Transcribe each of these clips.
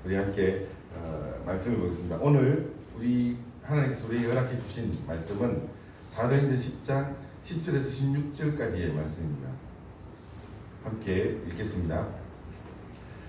우리 함께 말씀을 보겠습니다. 오늘 우리 하나님께서 우리에게 허락해 주신 말씀은 사도행전 10장 10절에서 16절까지의 말씀입니다. 함께 읽겠습니다.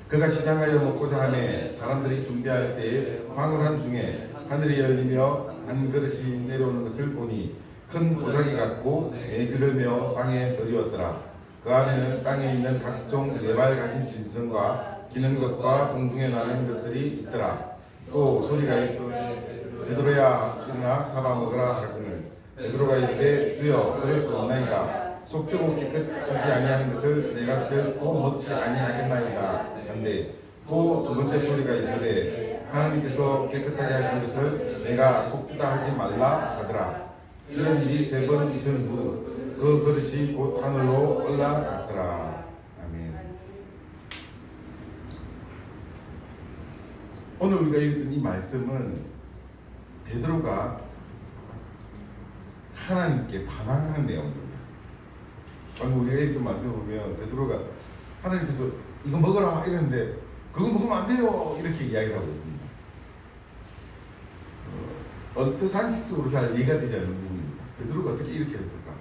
그가 시장하여 먹고자 하매 사람들이 준비할 때에 황홀한 중에 하늘이 열리며 한 그릇이 내려오는 것을 보니 큰 보자기 같고 애기를 메어 땅에 들이었더라. 그 안에는 땅에 있는 각종 네 발 가진 짐승과 기는 것과 공중에 나는 것들이 있더라. 또 소리가 있어 베드로야 일어나 잡아먹으라 하거늘 베드로가 이르되 주여 그럴 수 없나이다. 속되고 깨끗하지 아니하는 것을 내가 결코 먹지 아니하겠나이다. 한데 또 두 번째 소리가 있으되 하나님께서 깨끗하게 하신 것을 내가 속다 하지 말라 하더라. 이런 일이 세 번 있은 후 그 그릇이 곧 하늘로 올라갔더라. 아멘. 오늘 우리가 읽은 이 말씀은 베드로가 하나님께 반항하는 내용입니다. 방금 우리가 읽은 말씀을 보면 베드로가 하나님께서 이거 먹어라 이러는데 그거 먹으면 안 돼요 이렇게 이야기를 하고 있습니다. 어떤 상식적으로 잘 이해가 되지 않는 부분입니다. 베드로가 어떻게 이렇게 했을까?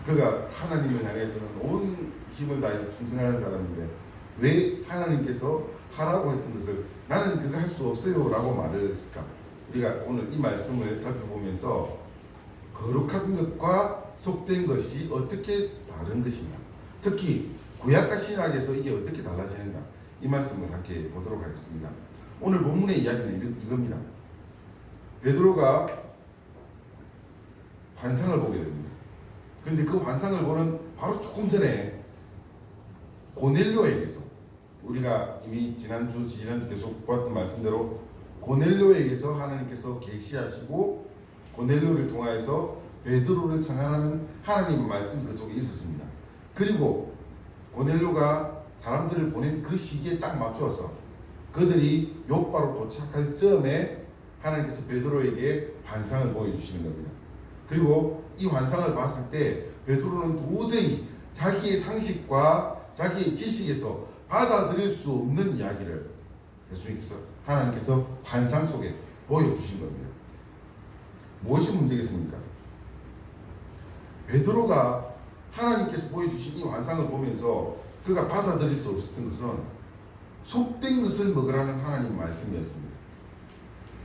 그가 하나님을 향해서는 온 힘을 다해서 충성하는 사람인데 왜 하나님께서 하라고 했던 것을 나는 그거 할 수 없어요 라고 말을 했을까? 우리가 오늘 이 말씀을 살펴보면서 거룩한 것과 속된 것이 어떻게 다른 것인가, 특히 구약과 신약에서 이게 어떻게 달라지는가, 이 말씀을 함께 보도록 하겠습니다. 오늘 본문의 이야기는 이겁니다. 베드로가 환상을 보게 됩니다. 그런데 그 환상을 보는 바로 조금 전에 고넬료에게서, 우리가 이미 지난주 계속 보았던 말씀대로 고넬료에게서 하나님께서 계시하시고 고넬료를 통하여서 베드로를 청하는 하나님의 말씀 그 속에 있었습니다. 그리고 고넬료가 사람들을 보낸 그 시기에 딱 맞추어서 그들이 욥바로 도착할 즈음에 하나님께서 베드로에게 환상을 보여주시는 겁니다. 그리고 이 환상을 봤을 때 베드로는 도저히 자기의 상식과 자기의 지식에서 받아들일 수 없는 이야기를 예수님께서, 하나님께서 환상 속에 보여주신 겁니다. 무엇이 문제겠습니까? 베드로가 하나님께서 보여주신 이 환상을 보면서 그가 받아들일 수 없었던 것은 속된 것을 먹으라는 하나님 말씀이었습니다.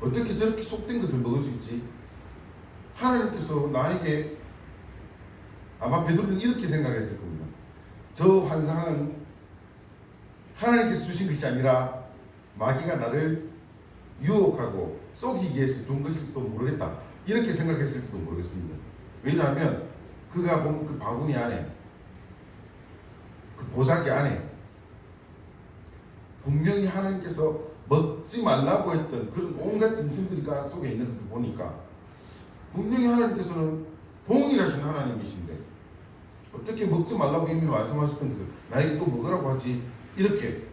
어떻게 저렇게 속된 것을 먹을 수 있지? 하나님께서 나에게, 아마 베드로는 이렇게 생각했을 겁니다. 저 환상은 하나님께서 주신 것이 아니라 마귀가 나를 유혹하고 속이기 위해서 준 것일지도 모르겠다, 이렇게 생각했을지도 모르겠습니다. 왜냐하면 그가 본 그 바구니 안에, 그 보자기 안에 분명히 하나님께서 먹지 말라고 했던 그런 온갖 짐승들이가 속에 있는 것을 보니까 분명히 하나님께서는 동일하신 하나님이신데 어떻게 먹지 말라고 이미 말씀하셨던 것을 나에게 또 먹으라고 하지, 이렇게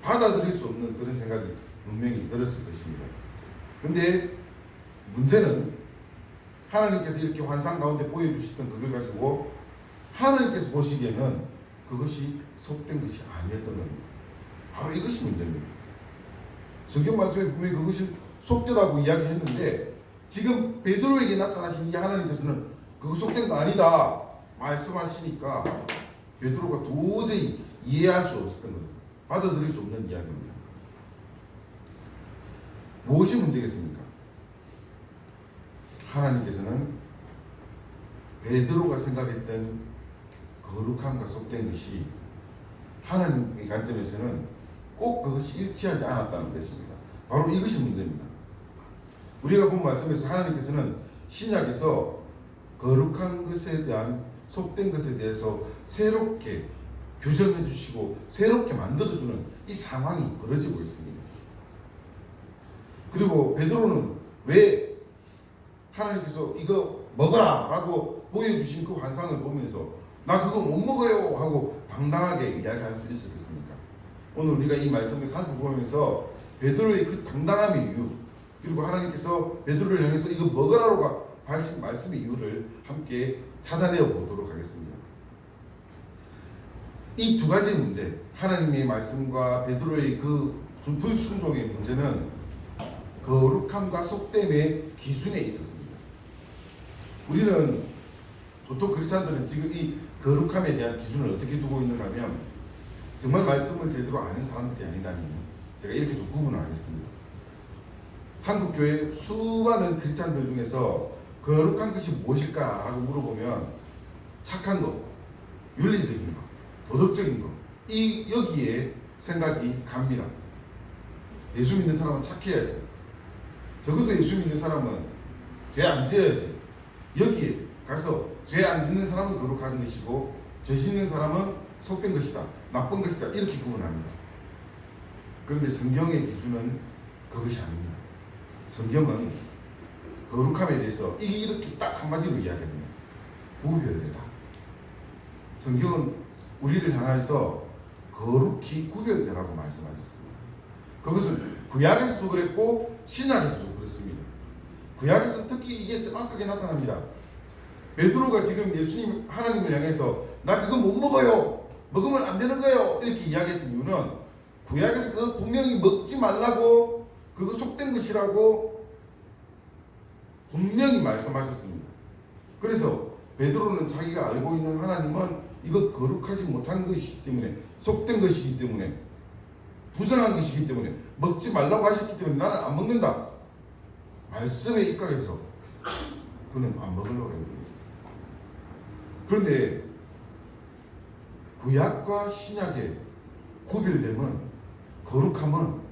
받아들일 수 없는 그런 생각이 분명히 들었을 것입니다. 근데 문제는 하나님께서 이렇게 환상 가운데 보여주셨던 그걸 가지고 하나님께서 보시기에는 그것이 속된 것이 아니었던 겁니다. 바로 이것이 문제입니다. 성경 말씀에 분명히 그것이 속되다고 이야기했는데 지금 베드로에게 나타나신 이 하나님께서는 그거 속된 거 아니다 말씀하시니까 베드로가 도저히 이해할 수 없었던 겁니다. 받아들일 수 없는 이야기입니다. 무엇이 문제겠습니까? 하나님께서는 베드로가 생각했던 거룩함과 속된 것이 하나님의 관점에서는 꼭 그것이 일치하지 않았다는 것입니다. 바로 이것이 문제입니다. 우리가 본 말씀에서 하나님께서는 신약에서 거룩한 것에 대한, 속된 것에 대해서 새롭게 규정해 주시고 새롭게 만들어주는 이 상황이 벌어지고 있습니다. 그리고 베드로는 왜 하나님께서 이거 먹어라 라고 보여주신 그 환상을 보면서 나 그거 못 먹어요 하고 당당하게 이야기할 수 있었겠습니까? 오늘 우리가 이 말씀을 살펴보면서 베드로의 그 당당함의 이유, 그리고 하나님께서 베드로를 향해서 이거 먹으라고 하신 말씀의 이유를 함께 찾아내어 보도록 하겠습니다. 이 두 가지 문제, 하나님의 말씀과 베드로의 그 불순종의 문제는 거룩함과 속됨의 기준에 있었습니다. 우리는 보통 크리스찬들은 지금 이 거룩함에 대한 기준을 어떻게 두고 있는가 하면 정말 말씀을 제대로 아는 사람들이 아니라면 제가 이렇게 좀 구분을 하겠습니다. 한국교회 수많은 크리스찬들 중에서 거룩한 것이 무엇일까라고 물어보면 착한 것, 윤리적인 것, 도덕적인 것, 여기에 생각이 갑니다. 예수 믿는 사람은 착해야지. 적어도 예수 믿는 사람은 죄 안 지어야지. 여기에 가서 죄 안 짓는 사람은 거룩한 것이고 죄 짓는 사람은 속된 것이다, 나쁜 것이다, 이렇게 구분합니다. 그런데 성경의 기준은 그것이 아닙니다. 성경은 거룩함에 대해서 이렇게 딱 한마디로 이야기합니다. 구별되다. 성경은 우리를 향해서 거룩히 구별되라고 말씀하셨습니다. 그것은 구약에서도 그랬고 신약에서도 그렇습니다. 구약에서는 특히 이게 정확하게 나타납니다. 베드로가 지금 예수님 하나님을 향해서 나 그거 못 먹어요, 먹으면 안 되는 거예요, 이렇게 이야기했던 이유는 구약에서 그거 분명히 먹지 말라고, 그거 속된 것이라고 분명히 말씀하셨습니다. 그래서 베드로는 자기가 알고 있는 하나님은 이거 거룩하지 못한 것이기 때문에, 속된 것이기 때문에, 부정한 것이기 때문에 먹지 말라고 하셨기 때문에 나는 안 먹는다, 말씀에 입각해서 그는 안 먹으려고 합니다. 그런데 구약과 신약의 구별됨은, 거룩함은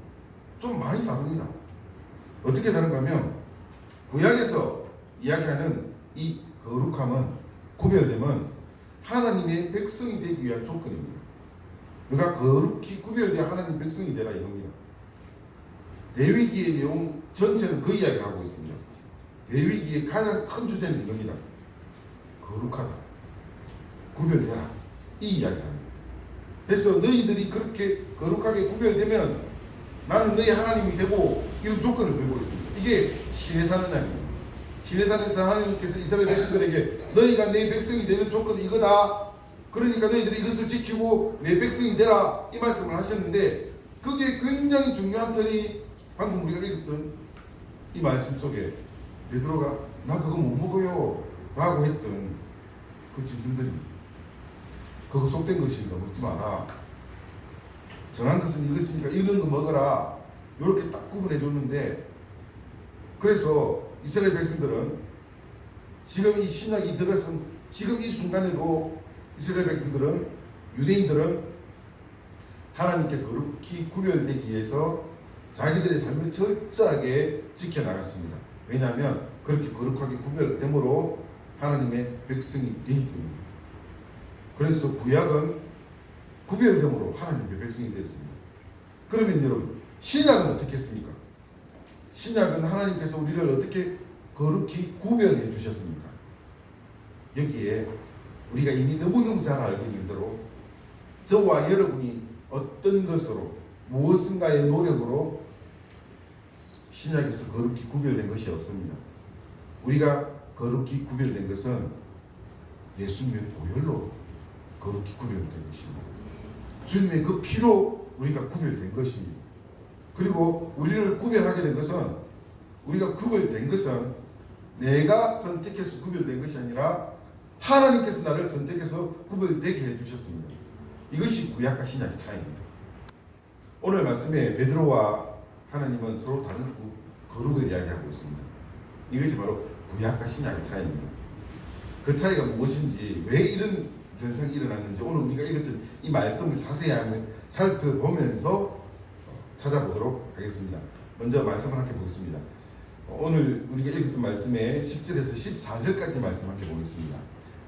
좀 많이 다릅니다. 어떻게 다른가 하면 구약에서 이야기하는 이 거룩함은, 구별됨은 하나님의 백성이 되기 위한 조건입니다. 그러니까 거룩히 구별되어 하나님 백성이 되라 이겁니다. 레위기의 내용 전체는 그 이야기를 하고 있습니다. 레위기의 가장 큰 주제는 이겁니다. 거룩하다, 구별되라, 이 이야기를 합니다. 그래서 너희들이 그렇게 거룩하게 구별되면 나는 너희 하나님이 되고, 이런 조건을 걸고 있습니다. 이게 시내산언약입니다. 시내산에서 하나님께서 이스라엘 백성들에게 너희가 내 백성이 되는 조건은 이거다, 그러니까 너희들이 이것을 지키고 내 백성이 되라, 이 말씀을 하셨는데, 그게 굉장히 중요한 틀이 방금 우리가 읽었던 이 말씀 속에 베드로가 나 그거 못 먹어요 라고 했던 그 짐승들입니다. 그거 속된 것이니까 먹지 마라, 정한 것은 이것이니까 이런 거 먹어라, 이렇게 딱 구분해 줬는데, 그래서 이스라엘 백성들은 지금 이 신약이 들어선 지금 이 순간에도 이스라엘 백성들은, 유대인들은 하나님께 거룩히 구별되기 위해서 자기들의 삶을 철저하게 지켜나갔습니다. 왜냐하면 그렇게 거룩하게 구별됨으로 하나님의 백성이 되기 때문입니다. 그래서 구약은 구별됨으로 하나님의 백성이 되었습니다. 그러면 여러분, 신약은 어떻게 했습니까? 신약은 하나님께서 우리를 어떻게 거룩히 구별해 주셨습니까? 여기에 우리가 이미 너무너무 잘 알고 있는 대로 저와 여러분이 어떤 것으로, 무엇인가의 노력으로 신약에서 거룩히 구별된 것이 없습니다. 우리가 거룩히 구별된 것은 예수님의 보혈로 거룩히 구별된 것입니다. 주님의 그 피로 우리가 구별된 것입니다. 그리고 우리를 구별하게 된 것은, 우리가 구별된 것은 내가 선택해서 구별된 것이 아니라 하나님께서 나를 선택해서 구별되게 해주셨습니다. 이것이 구약과 신약의 차이입니다. 오늘 말씀에 베드로와 하나님은 서로 다른 거룩을 이야기하고 있습니다. 이것이 바로 구약과 신약의 차이입니다. 그 차이가 무엇인지, 왜 이런 현상이 일어났는지 오늘 우리가 읽었던 이 말씀을 자세히 살펴보면서 찾아보도록 하겠습니다. 먼저 말씀을 함께 보겠습니다. 오늘 우리가 읽었던 말씀에 10절에서 14절까지 말씀 함께 보겠습니다.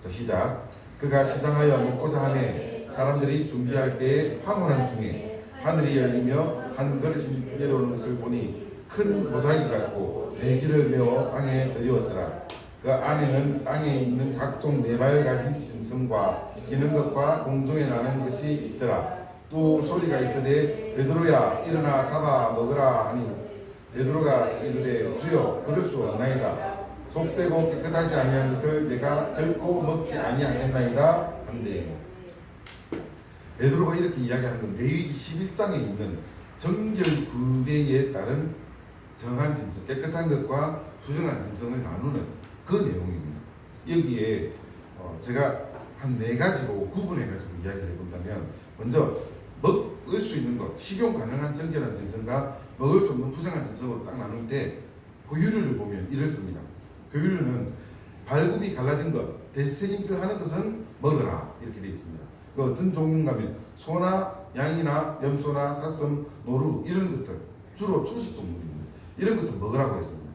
자, 시작. 그가 시장하여 먹고자 하매 사람들이 준비할 때에 황홀한 중에 하늘이 열리며 한 그릇이 내려오는 것을 보니 큰 보자기 같고 내기를 메어 땅에 들이웠더라. 그 안에는 땅에 있는 각종 네 발 가진 짐승과 기는 것과 공중에 나는 것이 있더라. 또 소리가 있으되 베드로야 일어나 잡아 먹으라 하니 베드로가 이르되 주여 그럴 수 없나이다. 속되고 깨끗하지 아니한 것을 내가 결코 먹지 아니하겠나이다 한대. 베드로가 이렇게 이야기하는 건 레위기 11장에 있는 정결 구배에 따른 정한 짐승, 깨끗한 것과 부정한 짐승을 나누는 그 내용입니다. 여기에 제가 한 4가지로 구분해가지고 이야기를 해본다면, 먼저 먹을 수 있는 것, 식용 가능한 정결한 짐승과 먹을 수 없는 부정한 짐승으로 딱 나눌 때 포유류를 보면 이렇습니다. 포유류는 발굽이 갈라진 것, 대책임질하는 것은 먹어라, 이렇게 되어 있습니다. 그 어떤 종류인가 하면 소나 양이나 염소나 사슴, 노루 이런 것들, 주로 초식 동물입니다. 이런 것들 먹으라고 했습니다.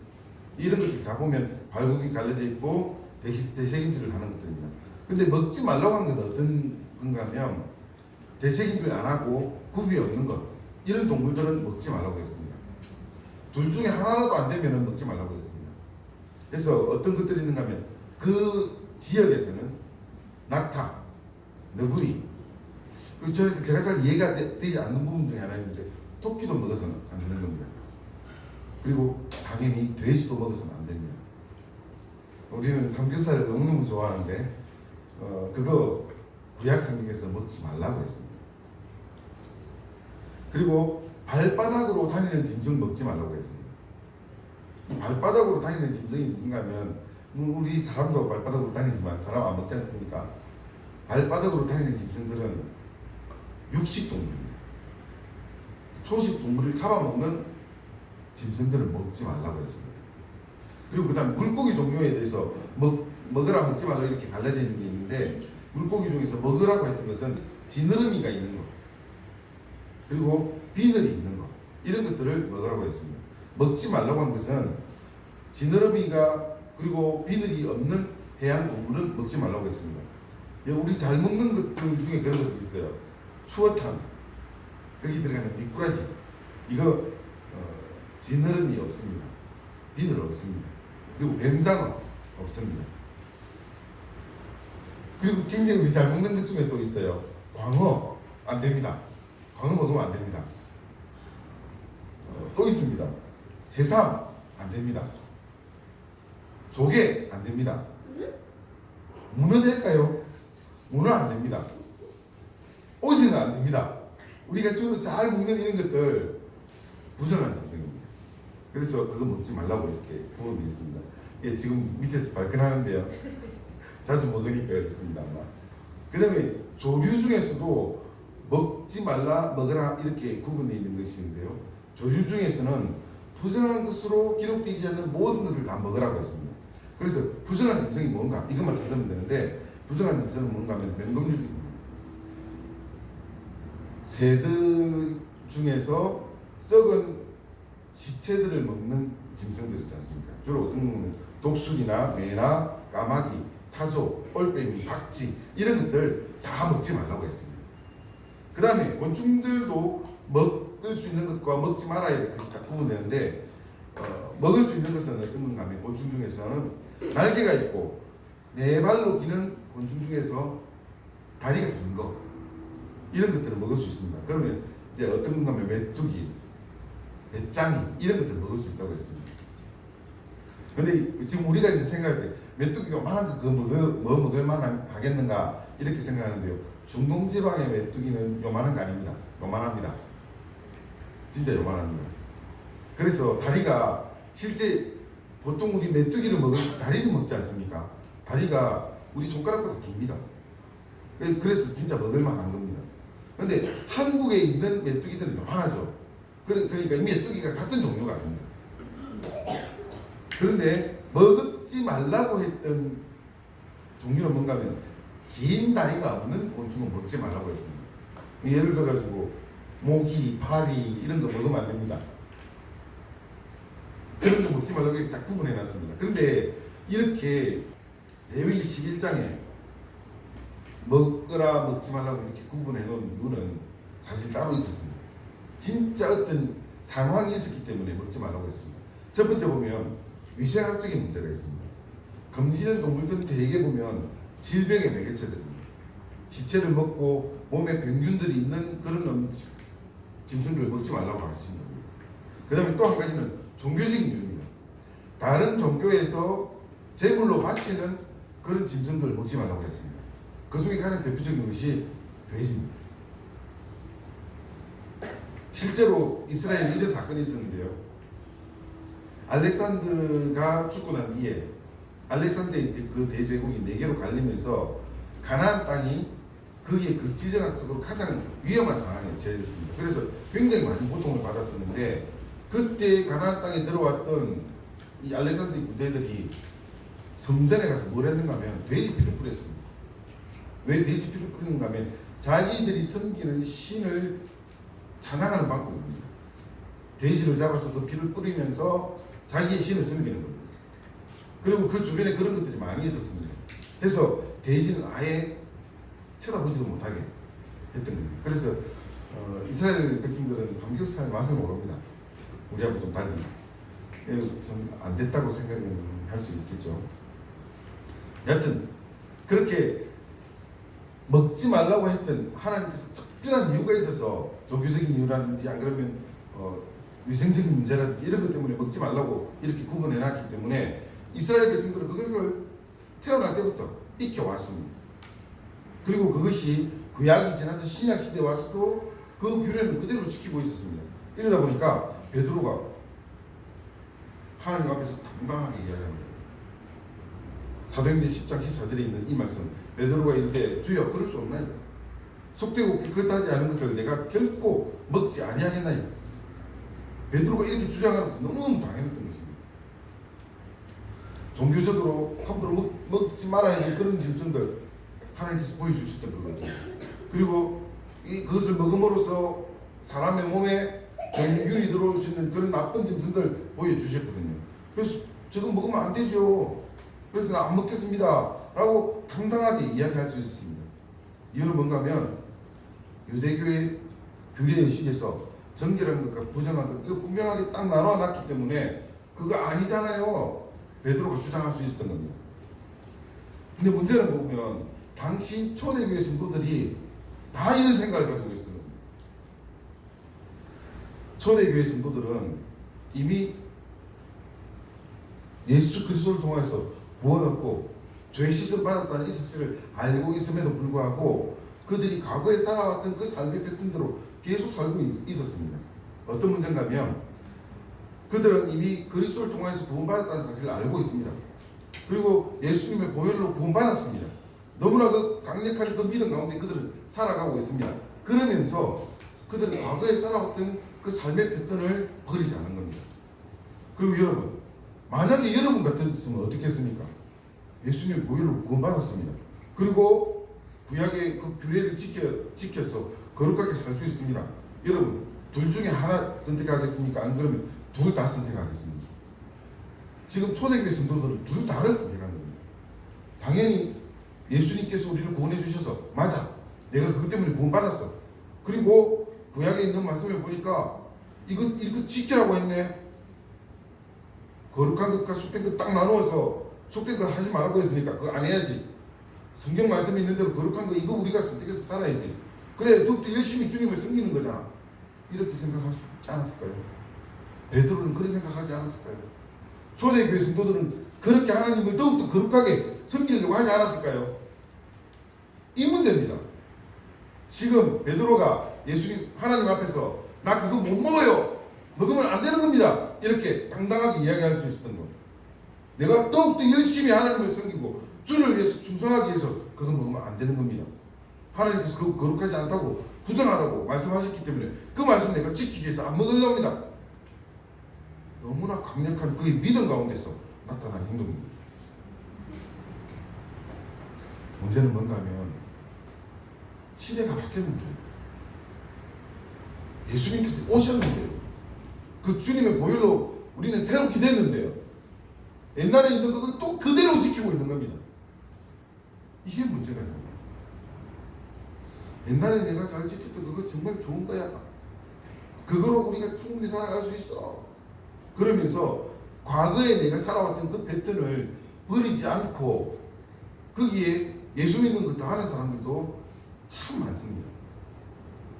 이런 것들 다 보면 발굽이 갈라져 있고 대책임질을 하는 것들입니다. 근데 먹지 말라고 한 것은 어떤 건가 하면 대책임질 안 하고 굽이 없는 것, 이런 동물들은 먹지 말라고 했습니다. 둘 중에 하나라도 안 되면 먹지 말라고 했습니다. 그래서 어떤 것들이 있는가 하면 그 지역에서는 낙타, 너구리, 제가 잘 이해가 되지 않는 부분 중에 하나인데 토끼도 먹어서는 안 되는 겁니다. 그리고 당연히 돼지도 먹어서는 안 됩니다. 우리는 삼겹살을 너무너무 좋아하는데 그거 구약 성경에서 먹지 말라고 했습니다. 그리고 발바닥으로 다니는 짐승 먹지 말라고 했습니다. 발바닥으로 다니는 짐승이 누군가 하면 우리 사람도 발바닥으로 다니지만 사람 안 먹지 않습니까? 발바닥으로 다니는 짐승들은 육식 동물입니다. 초식 동물을 잡아먹는 짐승들은 먹지 말라고 했습니다. 그리고 그 다음 물고기 종류에 대해서 먹으라 먹지 말라 이렇게 갈라져 있는 게 있는데, 물고기 중에서 먹으라고 했던 것은 지느러미가 있는 것, 그리고 비늘이 있는 것, 이런 것들을 먹으라고 했습니다. 먹지 말라고 한 것은 지느러미가 그리고 비늘이 없는 해양 동물은 먹지 말라고 했습니다. 우리 잘 먹는 것들 중에 그런 것도 있어요. 추어탕, 거기 들어가는 미꾸라지, 이거 지느러미 없습니다. 비늘 없습니다. 그리고 뱀장어 없습니다. 그리고 굉장히 우리 잘 먹는 것 중에 또 있어요. 광어 안 됩니다. 광어 먹으면 안 됩니다. 또 있습니다. 해삼 안 됩니다. 조개 안 됩니다. 문어 될까요? 문어 안 됩니다. 오징어 안 됩니다. 우리가 주로 잘 먹는 이런 것들 부정한 짐승입니다. 그래서 그거 먹지 말라고 이렇게 부분이 있습니다. 예, 지금 밑에서 발끈하는데요. 자주 먹으니까 그렇습니다. 그 다음에 조류 중에서도 먹지 말라, 먹으라 이렇게 구분되어 있는 것이 있는데요. 조류 중에서는 부정한 것으로 기록되지 않는 모든 것을 다 먹으라고 했습니다. 그래서 부정한 짐승이 뭔가 이것만 찾으면 되는데, 부정한 짐승은 뭔가 하면 맹금류입니다. 새들 중에서 썩은 시체들을 먹는 짐승들 있지 않습니까? 주로 어떤 거는 독수리나 매나 까마귀, 타조, 올빼미, 박쥐 이런 것들 다 먹지 말라고 했습니다. 그 다음에 곤충들도 먹을 수 있는 것과 먹지 말아야 될 것이 다 구분되는데, 먹을 수 있는 것은 어떤 건가 하면 곤충 중에서는 날개가 있고 네 발로 기는 곤충 중에서 다리가 긴 거, 이런 것들을 먹을 수 있습니다. 그러면 이제 어떤 건가 하면 메뚜기, 배짱이 이런 것들을 먹을 수 있다고 했습니다. 근데 지금 우리가 이제 생각할 때 메뚜기가 요만한 거 뭐 먹을 만한 하겠는가 이렇게 생각하는데요. 중동지방의 메뚜기는 요만한 거 아닙니다. 요만합니다. 진짜 요만합니다. 그래서 다리가 실제 보통 우리 메뚜기를 먹을 다리를 먹지 않습니까? 다리가 우리 손가락보다 깁니다. 그래서 진짜 먹을 만한 겁니다. 근데 한국에 있는 메뚜기들은 요만하죠. 그러니까 이 메뚜기가 같은 종류가 아닙니다. 그런데 먹지 말라고 했던 종류는 뭔가 하면 긴 다리가 없는 곤충은 먹지 말라고 했습니다. 예를 들어가지고 모기, 파리 이런 거 먹으면 안 됩니다. 그런 거 먹지 말라고 이렇게 딱 구분해 놨습니다. 그런데 이렇게 레위기 11장에 먹으라 먹지 말라고 이렇게 구분해 놓은 이유는 사실 따로 있었습니다. 진짜 어떤 상황이 있었기 때문에 먹지 말라고 했습니다. 첫 번째 보면 위생학적인 문제가 있습니다. 검지는 동물들은 대개 보면 질병의 매개체들입니다. 시체를 먹고 몸에 병균들이 있는 그런 짐승들을 먹지 말라고 하시는 겁니다. 그 다음에 또 한 가지는 종교적인 이유입니다. 다른 종교에서 제물로 바치는 그런 짐승들을 먹지 말라고 했습니다. 그 중에 가장 대표적인 것이 돼지입니다. 실제로 이스라엘에 이런 사건이 있었는데요. 알렉산더가 죽고 난 뒤에 알렉산더의 그 대제국이 네 개로 갈리면서 가나안 땅이 그게 그 지정학적으로 가장 위험한 상황에 처해졌습니다. 그래서 굉장히 많은 고통을 받았었는데 그때 가나안 땅에 들어왔던 이 알렉산더의 군대들이 성전에 가서 뭘 했는가 하면 돼지 피를 뿌렸습니다. 왜 돼지 피를 뿌리는가 하면 자기들이 섬기는 신을 찬양하는 방법입니다. 돼지를 잡아서 그 피를 뿌리면서 자기의 신을 섬기는 겁니다. 그리고 그 주변에 그런 것들이 많이 있었습니다. 그래서 돼지는 아예 쳐다보지도 못하게 했던 겁니다. 그래서 이스라엘 백성들은 삼겹살 맛을 모릅니다. 우리하고 좀 달리. 안 됐다고 생각할 수 있겠죠. 여하튼 그렇게 먹지 말라고 했던 하나님께서 특별한 이유가 있어서 종교적인 이유라든지 안 그러면 위생적인 문제라든지 이런 것 때문에 먹지 말라고 이렇게 구분해놨기 때문에 이스라엘 백성들은 그것을 태어날 때부터 익혀왔습니다. 그리고 그것이 구약이 지나서 신약 시대에 와서도 그 규례는 그대로 지키고 있었습니다. 이러다 보니까 베드로가 하나님 앞에서 당당하게 이야기합니다. 사도행전 10장 14절에 있는 이 말씀, 베드로가 이르되 주여 그럴 수 없나이다. 속되고 깨끗하지 않은 것을 내가 결코 먹지 아니하겠나이다. 베드로가 이렇게 주장하면서 너무 당했던 것입니다. 종교적으로 함부로 먹지 말아야 할 그런 짐승들 하나님께서 보여주셨던 거거든요. 그리고 그것을 먹음으로써 사람의 몸에 병균이 들어올 수 있는 그런 나쁜 짐승들 보여주셨거든요. 그래서 저거 먹으면 안 되죠. 그래서 나 안 먹겠습니다 라고 당당하게 이야기할 수 있습니다. 이유는 뭔가 하면 유대교의 규례의식에서 정결한 것과 부정한 것 이거 분명하게 딱 나눠놨기 때문에 그거 아니잖아요. 베드로가 주장할 수 있었던 겁니다. 근데 문제는 보면 당시 초대교회 성도들이 다 이런 생각을 가지고 있었던 겁니다. 초대교회 성도들은 이미 예수 그리스도를 통해서 구원 얻고 죄 씻음 받았다는 이 사실을 알고 있음에도 불구하고 그들이 과거에 살아왔던 그 삶의 패턴대로 계속 살고 있었습니다. 어떤 문제인가 하면 그들은 이미 그리스도를 통해서 구원받았다는 사실을 알고 있습니다. 그리고 예수님의 보혈로 구원받았습니다. 너무나 그 강력한 그 믿음 가운데 그들은 살아가고 있습니다. 그러면서 그들은 과거에 살아왔던 그 삶의 패턴을 버리지 않은 겁니다. 그리고 여러분, 만약에 여러분 같았으면 어떻겠습니까? 예수님 보혈로 구원받았습니다. 그리고 구약의 그 규례를 지켜서 거룩하게 살 수 있습니다. 여러분, 둘 중에 하나 선택하겠습니까? 안 그러면 둘 다 선택하겠습니다. 지금 초대교회 성도들은 둘 다를 선택하는 겁니다. 당연히 예수님께서 우리를 구원해 주셔서 맞아, 내가 그것 때문에 구원받았어. 그리고 구약에 있는 말씀을 보니까 이거 지키라고 했네. 거룩한 것과 속된 것 딱 나누어서 속된 거 하지 말라고 했으니까 그거 안 해야지. 성경 말씀이 있는 대로 거룩한 거 이거 우리가 선택해서 살아야지. 그래 더욱더 열심히 주님을 섬기는 거잖아. 이렇게 생각할 수 있지 않았을까요? 베드로는 그런 생각하지 않았을까요? 초대교회 성도들은 그렇게 하나님을 더욱더 거룩하게 섬기려고 하지 않았을까요? 이 문제입니다. 지금 베드로가 예수님 하나님 앞에서 나 그거 못 먹어요. 먹으면 안 되는 겁니다. 이렇게 당당하게 이야기할 수 있었던 것. 내가 더욱더 열심히 하나님을 섬기고 주를 위해서 충성하기 위해서 그거 먹으면 안 되는 겁니다. 하나님께서 그거 거룩하지 않다고 부정하다고 말씀하셨기 때문에 그 말씀 내가 지키기 위해서 안 먹으려고 합니다. 너무나 강력한 그의 믿음 가운데서 나타난 행동입니다. 문제는 뭔가 하면 시대가 바뀌었는데 예수님께서 오셨는데요. 그 주님의 보혈로 우리는 새롭게 됐는데요. 옛날에 있는 것을 또 그대로 지키고 있는 겁니다. 이게 문제가 있는 거예요. 옛날에 내가 잘 지켰던 그거 정말 좋은 거야. 그거로 우리가 충분히 살아갈 수 있어. 그러면서 과거에 내가 살아왔던 그 패턴을 버리지 않고 거기에 예수 믿는 것도 하는 사람들도 참 많습니다.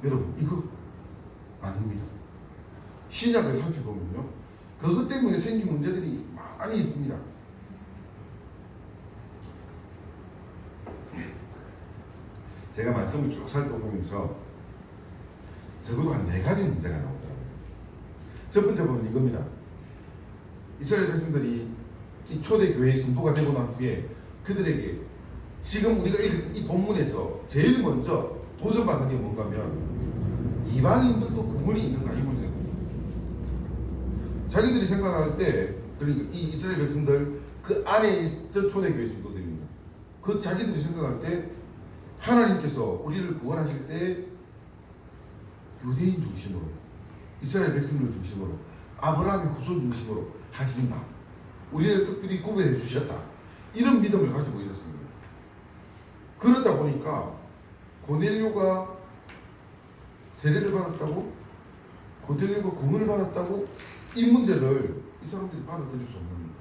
여러분, 이거 아닙니다. 신약을 살펴보면요, 그것 때문에 생긴 문제들이 많이 있습니다. 제가 말씀을 쭉 살펴보면서 적어도 한 4가지 문제가 나오더라고요. 첫 번째 부분은 이겁니다. 이스라엘 백성들이 이 초대교회의 성도가 되고 난 후에 그들에게 지금 우리가 이 본문에서 제일 먼저 도전받는 게 뭔가 하면 이방인들도 구원이 있는가 이 문제입니다. 자기들이 생각할 때 그러니까 이 이스라엘 백성들 그 안에 있던 초대교회 성도들입니다. 그 자기들이 생각할 때 하나님께서 우리를 구원하실 때 유대인 중심으로 이스라엘 백성들 중심으로 아브라함의 후손 중심으로 하신다. 우리를 특별히 구별해 주셨다. 이런 믿음을 가지고 있었습니다. 그러다 보니까 고넬료가 세례를 받았다고 고넬료가 구원을 받았다고 이 문제를 이 사람들이 받아들일 수 없는 겁니다.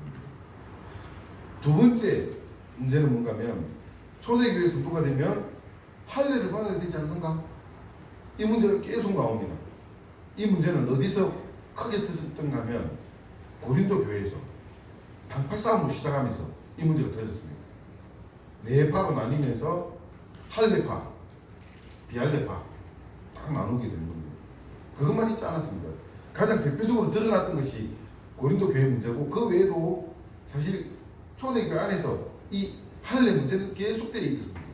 두 번째 문제는 뭔가 하면 초대교회 성도가 되면 할례를 받아야 되지 않는가? 이 문제가 계속 나옵니다. 이 문제는 어디서 크게 터졌던가 하면 고린도 교회에서 당파 싸움을 시작하면서 이 문제가 터졌습니다. 네 파로 나뉘면서 할례파, 비할례파 딱 나누게 된 겁니다. 그것만 있지 않았습니다. 가장 대표적으로 드러났던 것이 고린도 교회 문제고 그 외에도 사실 초대교회 안에서 이 할례 문제는 계속되어 있었습니다.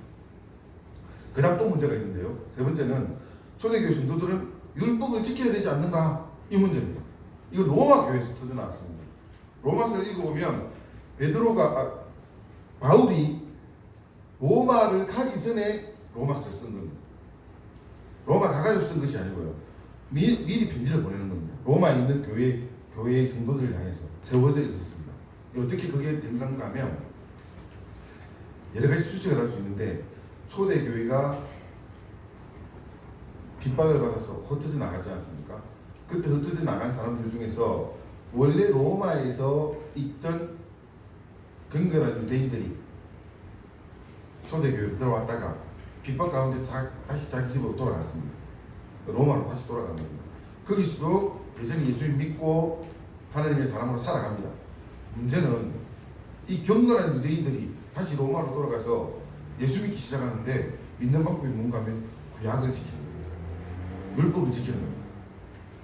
그 다음 또 문제가 있는데요. 세 번째는 초대교회 성도들은 율법을 지켜야 되지 않는가 이 문제입니다. 이거 로마 교회에서 터져나왔습니다. 로마서를 읽어보면 바울이 로마를 가기 전에 로마서를 쓴 겁니다. 로마 가가지고 쓴 것이 아니고요. 미리 편지를 보내는 겁니다. 로마에 있는 교회의 성도들을 향해서 세워져 있었습니다. 어떻게 그게 된 건가 하면 여러 가지 추측을 할 수 있는데 초대교회가 핍박을 받아서 흩어져 나갔지 않습니까? 그때 흩어져 나간 사람들 중에서 원래 로마에서 있던 근거한 유대인들이 초대교회로 들어왔다가 핍박 가운데 다시 자기 집으로 돌아갔습니다. 로마로 다시 돌아간 겁니다. 거기서도 여전히 예수님 믿고 하나님의 사람으로 살아갑니다. 문제는 이 경건한 유대인들이 다시 로마로 돌아가서 예수 믿기 시작하는데 믿는 방법이 뭔가 하면 구약을 지키는 겁니다. 율법을 지키는 겁니다.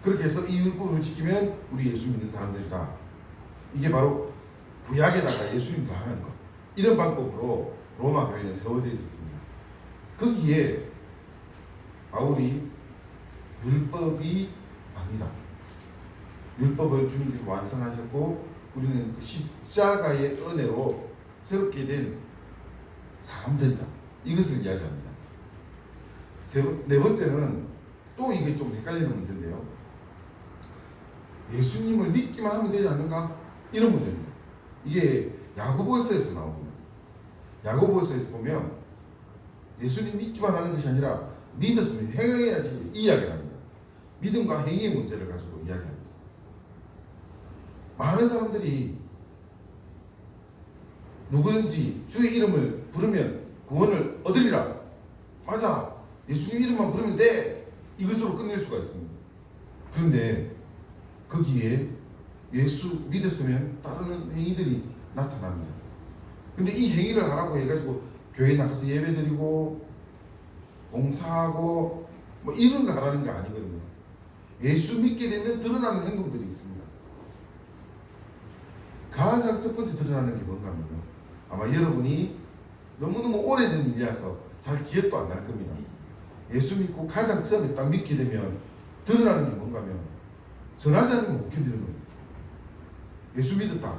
그렇게 해서 이 율법을 지키면 우리 예수 믿는 사람들이다. 이게 바로 구약에다가 예수님 더하는 것. 이런 방법으로 로마 교회는 세워져 있었습니다. 거기에 바울이 율법이 아니다. 율법을 주님께서 완성하셨고 우리는 그 십자가의 은혜로 새롭게 된 사람들이다. 이것을 이야기합니다. 네 번째는 또 이게 좀 헷갈리는 문제인데요. 예수님을 믿기만 하면 되지 않는가? 이런 문제입니다. 이게 야고보서에서 나옵니다. 야고보서에서 보면 예수님 믿기만 하는 것이 아니라 믿었으면 행해야지 이야기를 합니다. 믿음과 행위의 문제를 가지고 이야기합니다. 많은 사람들이 누구든지 주의 이름을 부르면 구원을 얻으리라. 맞아. 예수님 이름만 부르면 돼. 이것으로 끝낼 수가 있습니다. 그런데 거기에 예수 믿었으면 다른 행위들이 나타납니다. 근데 이 행위를 하라고 해가지고 교회에 나가서 예배드리고 봉사하고 뭐 이런 거 하라는 게 아니거든요. 예수 믿게 되면 드러나는 행동들이 있습니다. 가장 첫 번째 드러나는 게 뭔가 하면 아마 여러분이 너무너무 오래전 일이라서 잘 기억도 안 날 겁니다. 예수 믿고 가장 처음에 딱 믿게 되면 드러나는 게 뭔가 하면 전하지 않으면 못 견디는 거예요. 예수 믿었다.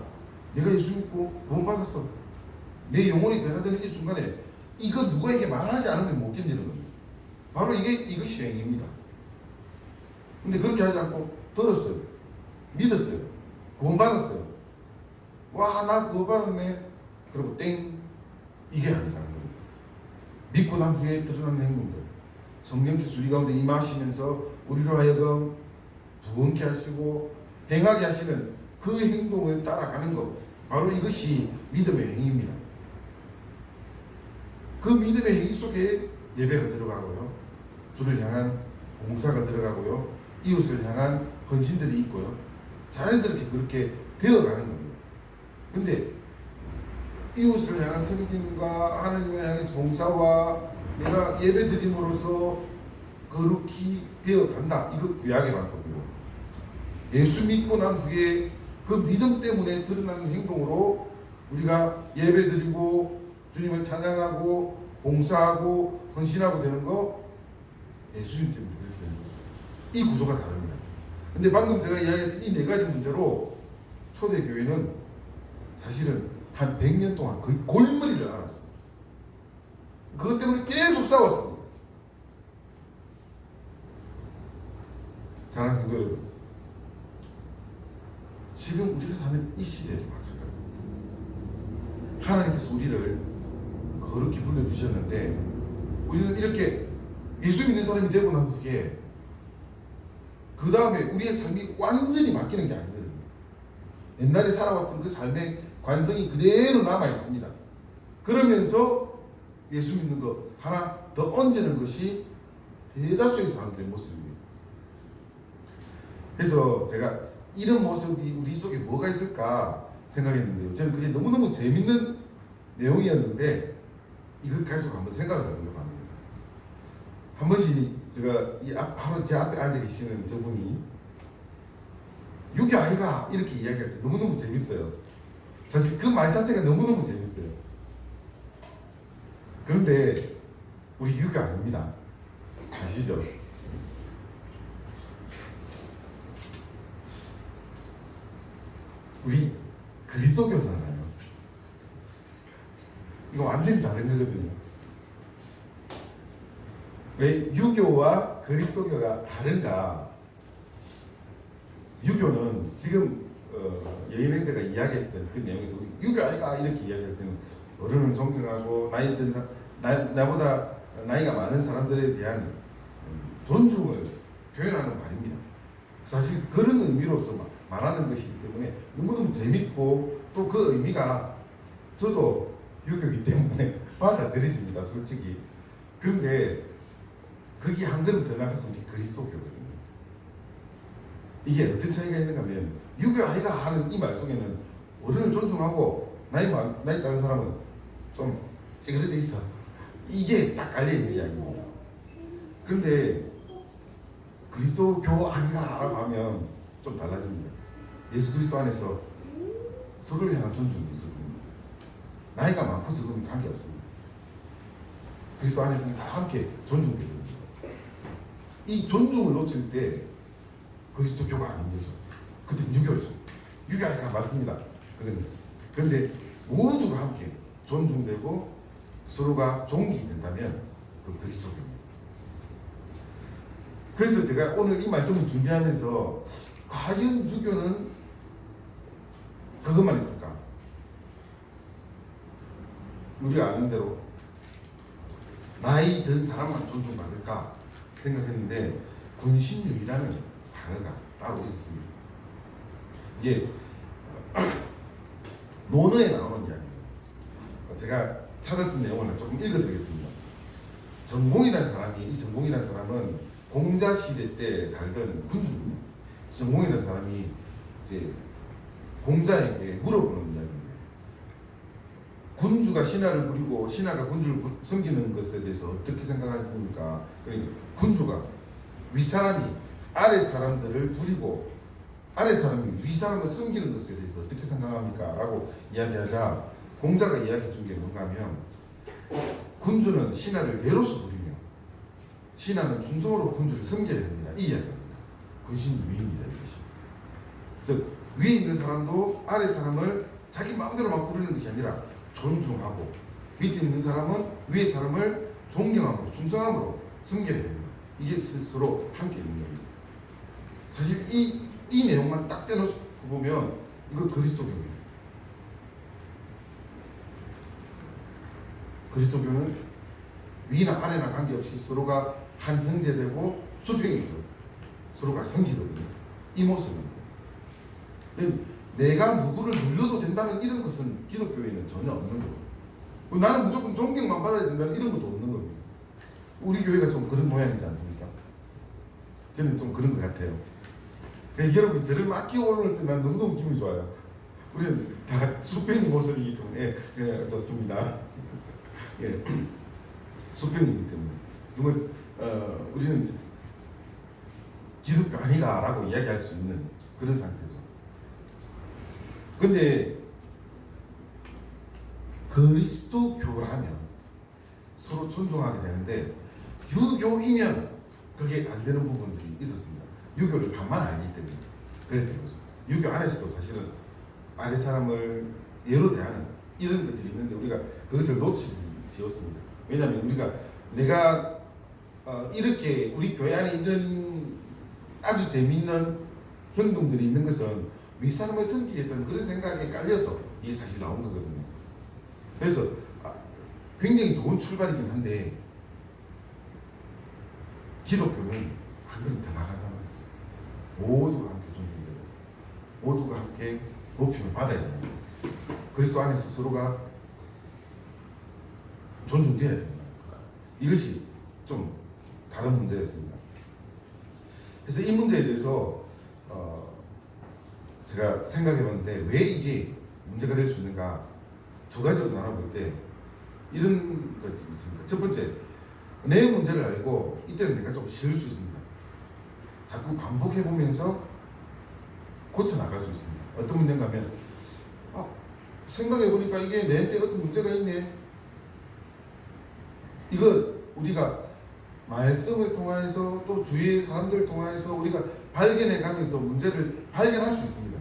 내가 예수 믿고 구원 받았어. 내 영혼이 변화되는 이 순간에 이거 누구에게 말하지 않으면 못 견디는 겁니다. 바로 이것이 행위입니다. 근데 그렇게 하지 않고 들었어요. 믿었어요. 구원 받았어요. 와, 나 구원 받았네. 그리고 땡. 이게 아니라는 겁니다. 믿고 난 후에 드러나는 행동들. 성령께서 우리 가운데 임하시면서 우리로 하여금 부흥케 하시고 행하게 하시는 그 행동을 따라가는 것. 바로 이것이 믿음의 행위입니다. 그 믿음의 행위 속에 예배가 들어가고요. 주를 향한 봉사가 들어가고요. 이웃을 향한 헌신들이 있고요. 자연스럽게 그렇게 되어가는 겁니다. 근데 이웃을 향한 섬김과 하나님을 향해서 봉사와 내가 예배 드림으로써 거룩히 되어 간다. 이거 구약의 방법이고, 예수 믿고 난 후에 그 믿음 때문에 드러나는 행동으로 우리가 예배드리고 주님을 찬양하고 봉사하고 헌신하고 되는 거, 예수님 때문에 그렇게 되는 거죠. 이 구조가 다릅니다. 근데 방금 제가 이야기했던 이 네 가지 문제로 초대교회는 사실은 한 100년 동안 거의 골머리를 앓았습니다. 그것 때문에 계속 싸웠습니다. 사랑하는 성도 여러분, 지금 우리가 사는 이 시대도 마찬가지입니다. 하나님께서 우리를 거룩히 불러주셨는데, 우리는 이렇게 예수 믿는 사람이 되고 난 후에 그 다음에 우리의 삶이 완전히 바뀌는 게 아니거든요. 옛날에 살아왔던 그 삶의 관성이 그대로 남아있습니다. 그러면서 예수 믿는 거 하나 더 얹는 것이 대다수의 사람들의 모습입니다. 그래서 제가 이런 모습이 우리 속에 뭐가 있을까 생각했는데요. 저는 그게 너무너무 재밌는 내용이었는데 이거 가지고 한번 생각을 해보려고 합니다. 한 번씩 제가 바로 제 앞에 앉아 계시는 저분이 유교 아이가 이렇게 이야기할 때 너무너무 재밌어요. 사실 그 말 자체가 너무너무 재밌어요. 그런데 우리 유교 아닙니다. 아시죠? 우리 그리스도교잖아요. 이거 완전히 다른 거거든요. 왜 유교와 그리스도교가 다른가? 유교는 지금 여인행제가 이야기했던 그 내용에서 유교 아이가 이렇게 이야기할 때는 어른을 존경하고 나이 든 나보다 나이가 많은 사람들에 대한 존중을 표현하는 말입니다. 사실 그런 의미로서 말하는 것이기 때문에 너무너무 재밌고 또 그 의미가 저도 유교이기 때문에 받아들여집니다, 솔직히. 그런데 거기 한 걸음 더 나갔으면 그리스도교거든요. 이게 어떤 차이가 있는가 하면 유교 아이가 하는 이 말 속에는 어른을 존중하고 나이 작은 사람은 좀 찌그러져 있어. 이게 딱 깔려있는 이야기입니다. 그런데 그리스도교 아니라고 하면 좀 달라집니다. 예수 그리스도 안에서 서로를 향한 존중이 있거든요. 나이가 많고 적음이 관계없습니다. 그리스도 안에서는 다 함께 존중되거든요. 이 존중을 놓칠 때 그리스도교가 아닌 거죠. 그때 유교죠. 유교가 맞습니다. 그런데 모두가 함께 존중되고 서로가 존귀된다면 그 그리스도교입니다. 그래서 제가 오늘 이 말씀을 준비하면서 과연 유교는 그것만 있을까? 우리가 아는 대로 나이 든 사람만 존중받을까 생각했는데 군신유기라는 단어가 따로 있습니다. 이게 논어에 나오는 이야기입니다. 제가 찾았던 내용을 조금 읽어드리겠습니다. 전공이라는 사람은 공자 시대 때 살던 군주입니다. 전공이라는 사람이 이제 공자에게 물어보는 이야기입니다. 군주가 신하를 부리고 신하가 군주를 섬기는 것에 대해서 어떻게 생각하십니까? 그러니까 군주가 윗사람이 아래 사람들을 부리고 아래 사람이 윗사람을 섬기는 것에 대해서 어떻게 생각합니까? 라고 이야기하자 공자가 이야기해 준 게 뭔가 하면 군주는 신하를 내로서 부리며 신하는 충성으로 군주를 섬겨야 됩니다. 이 이야기입니다. 군신유입니다. 이것이. 그래서 위에 있는 사람도 아래 사람을 자기 마음대로 막 부르는 것이 아니라 존중하고 밑에 있는 사람은 위에 사람을 존경함으로 충성함으로 섬겨야 됩니다. 이게 서로 함께 있는 겁니다. 사실 이 내용만 딱 떼놓고 보면 이거 그리스도교입니다. 그리스도교는 위나 아래나 관계없이 서로가 한 형제되고 수평이죠. 서로가 섬기거든요. 이 모습입니다. 내가 누구를 눌러도 된다는 이런 것은 기독교에는 전혀 없는 거죠. 나는 무조건 존경만 받아야 된다는 이런 것도 없는 겁니다. 우리 교회가 좀 그런 모양이지 않습니까? 저는 좀 그런 것 같아요. 여러분 저를 막 끼워오를 때 난 너무너무 기분이 좋아요. 우리는 다 수평의 모습이기 때문에 좋습니다. 수평이기 때문에 정말 우리는 기독교 아니다라고 이야기할 수 있는 그런 상태죠. 근데 그리스도교라면 서로 존중하게 되는데 유교이면 그게 안 되는 부분들이 있었습니다. 유교를 반만 알기 때문에 그랬던 거죠. 유교 안에서도 사실은 아래 사람을 예로 대하는 이런 것들이 있는데 우리가 그것을 놓치었습니다. 왜냐하면 우리가 내가 이렇게 우리 교회 안에 이런 아주 재미있는 행동들이 있는 것은 윗사람을 섬기겠다는 그런 생각에 깔려서 이게 사실 나온 거거든요. 그래서 굉장히 좋은 출발이긴 한데 기독교는 한 걸음 더 나간다는 거죠. 모두가 함께 존중되고 모두가 함께 높임을 받아야 됩니다. 그리스도 안에서 서로가 존중돼야 됩니다. 이것이 좀 다른 문제였습니다. 그래서 이 문제에 대해서 제가 생각해봤는데 왜 이게 문제가 될 수 있는가 두 가지로 나눠볼 때 이런 것이 있습니다. 첫 번째, 내 문제를 알고 이때는 내가 좀 쉬울 수 있습니다. 자꾸 반복해보면서 고쳐나갈 수 있습니다. 어떤 문제인가 하면 생각해보니까 이게 내한테 어떤 문제가 있네. 이거 우리가 말씀을 통해서 또 주위의 사람들을 통해서 우리가 발견해가면서 문제를 발견할 수 있습니다.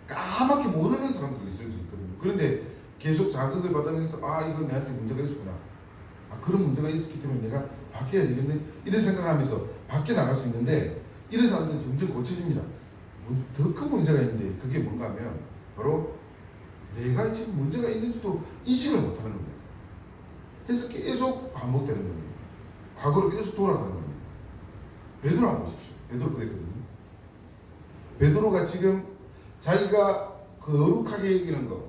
까맣게 모르는 사람들도 있을 수 있거든요. 그런데 계속 자극을 받으면서 이건 내한테 문제가 있었구나. 그런 문제가 있었기 때문에 내가 바뀌어야 되겠네. 이런 생각하면서 바뀌어 나갈 수 있는데 이런 사람들은 점점 고쳐집니다. 더 큰 문제가 있는데 그게 뭔가 하면 바로 내가 지금 문제가 있는지도 인식을 못하는 겁니다. 그래서 계속 반복되는 겁니다. 과거로 계속 돌아가는 겁니다. 베드로 한번 보십시오. 베드로 그랬거든요. 베드로가 지금 자기가 거룩하게 여기는 것,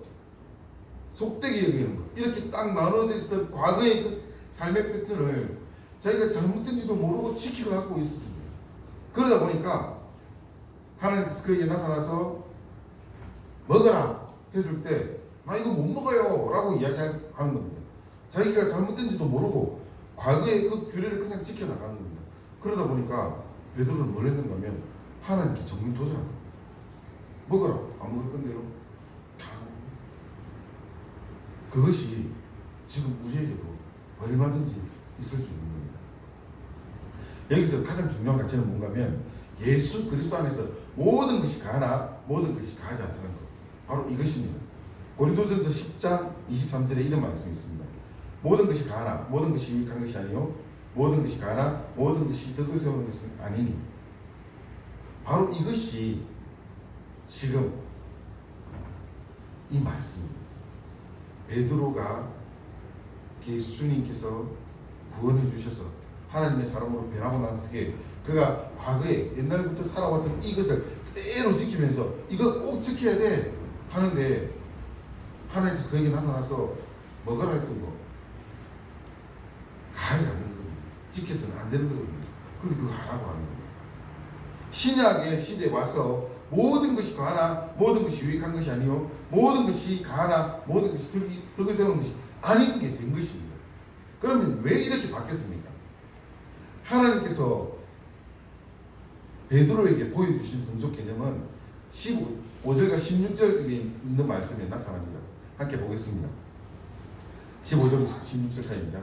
속되게 여기는 것, 이렇게 딱 나눠져 있었던 과거의 그 삶의 패턴을 자기가 잘못된지도 모르고 지켜갖고 있었습니다. 그러다 보니까 하나님께서 그에게 나타나서 먹어라 했을 때 이거 못 먹어요 라고 이야기하는 겁니다. 자기가 잘못된지도 모르고 과거의 그 규례를 그냥 지켜나가는 겁니다. 그러다 보니까 베드로는 뭘 했는가 하면 하나님께 정면 도전한 겁니다. 먹어라. 안 먹을 건데요. 그것이 지금 우리에게도 얼마든지 있을 수 있는 겁니다. 여기서 가장 중요한 가치는 뭔가 하면 예수 그리스도 안에서 모든 것이 가나 모든 것이 가지 않다는 것. 바로 이것입니다. 고린도전서 10장 23절에 이런 말씀이 있습니다. 모든 것이 가나 모든 것이 유익한 것이 아니요 모든 것이 가나 모든 것이 덕을 세우는 것은 아니니. 바로 이것이 지금 이 말씀입니다. 베드로가 예수님께서 구원해 주셔서 하나님의 사람으로 변하고 난 뒤에 그가 과거에 옛날부터 살아왔던 이것을 그대로 지키면서 이거 꼭 지켜야 돼 하는데 하나님께서 그에게 나타나서 먹으라 했던 거 가지 않는 거거든요. 지켜서는 안 되는 거거든요. 근데 그거 하라고 하는 거예요. 신약의 시대에 와서 모든 것이 가나 모든 것이 유익한 것이 아니요 모든 것이 가나 모든 것이 덕을 세우는 것이 아닌 게 된 것입니다. 그러면 왜 이렇게 바뀌었습니까? 하나님께서 베드로에게 보여주신 성적 개념은 15절과 16절에 있는 말씀에 나타납니다. 함께 보겠습니다. 15절 16절 사이입니다.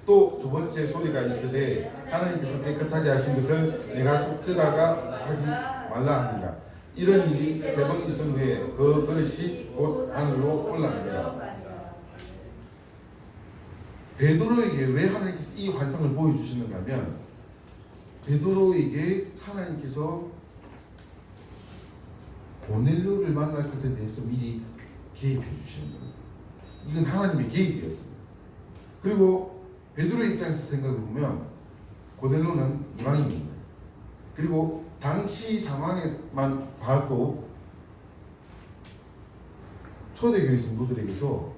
또 두 번째 소리가 있으되 하나님께서 깨끗하게 하신 것을 내가 속되다가 하지 말라 하니라. 이런 일이 세 번 있은 후에 그 그릇이 곧 하늘로 올라가니라. 베드로에게 왜 하나님께서 이 환상을 보여주시는가 하면 베드로에게 하나님께서 고넬료를 만날 것에 대해서 미리 개입해 주시는 겁니다. 이건 하나님의 개입이었습니다. 그리고 베드로의 입장에서 생각해 보면 고넬료는 이방인입니다. 그리고 당시 상황에만 봐도 초대교회 성도들에게서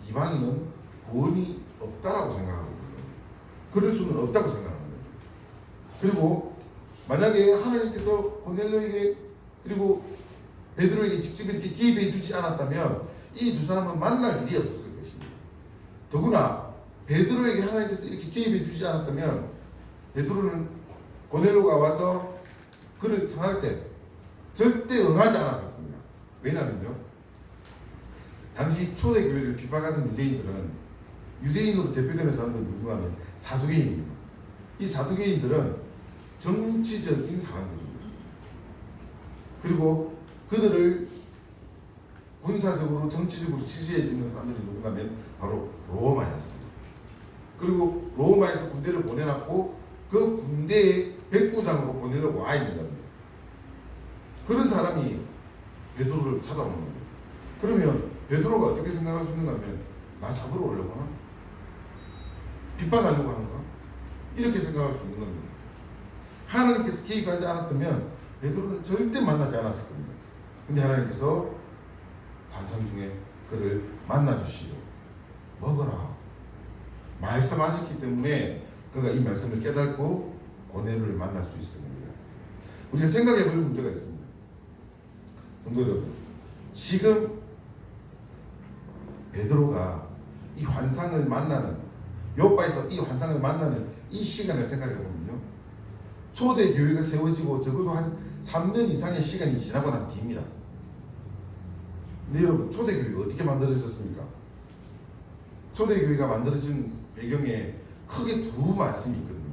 이방인은 구원이 없다라고 생각하거든요. 그럴 수는 없다고 생각합니다. 그리고 만약에 하나님께서 고넬료에게 그리고 베드로에게 직접 이렇게 개입해 주지 않았다면 이 두 사람은 만날 일이 없었을 것입니다. 더구나 베드로에게 하나님께서 이렇게 개입해 주지 않았다면 베드로는 고넬료가 와서 그를 청할 때 절대 응하지 않았을 겁니다. 왜냐면요, 당시 초대교회를 비박하던 유대인들은, 유대인으로 대표되는 사람들은 누구냐면 사두개인입니다. 이 사두개인들은 정치적인 사람들입니다. 그리고 그들을 군사적으로 정치적으로 지지해 주는 사람들이 누구냐면 바로 로마였습니다. 그리고 로마에서 군대를 보내놨고 그 군대의 백부장으로 보내려고 와 있는 겁니다. 그런 사람이 베드로를 찾아오는 겁니다. 그러면 베드로가 어떻게 생각할 수 있는가 하면, 나 잡으러 오려고 하나? 핍박하려고 하는가? 이렇게 생각할 수 있는 겁니다. 하나님께서 개입하지 않았다면 베드로는 절대 만나지 않았을 겁니다. 근데 하나님께서 환상 중에 그를 만나주시고 먹어라 말씀하셨기 때문에 그가 이 말씀을 깨닫고 고넬료를 만날 수 있습니다. 우리가 생각해 볼 문제가 있습니다. 성도 여러분, 지금 베드로가 이 환상을 만나는, 요바에서 이 환상을 만나는 이 시간을 생각해 보면요, 초대 교회가 세워지고 적어도 한 3년 이상의 시간이 지나고 난 뒤입니다. 근데 여러분, 초대 교회가 어떻게 만들어졌습니까? 초대 교회가 만들어진 배경에 크게 두 말씀이 있거든요.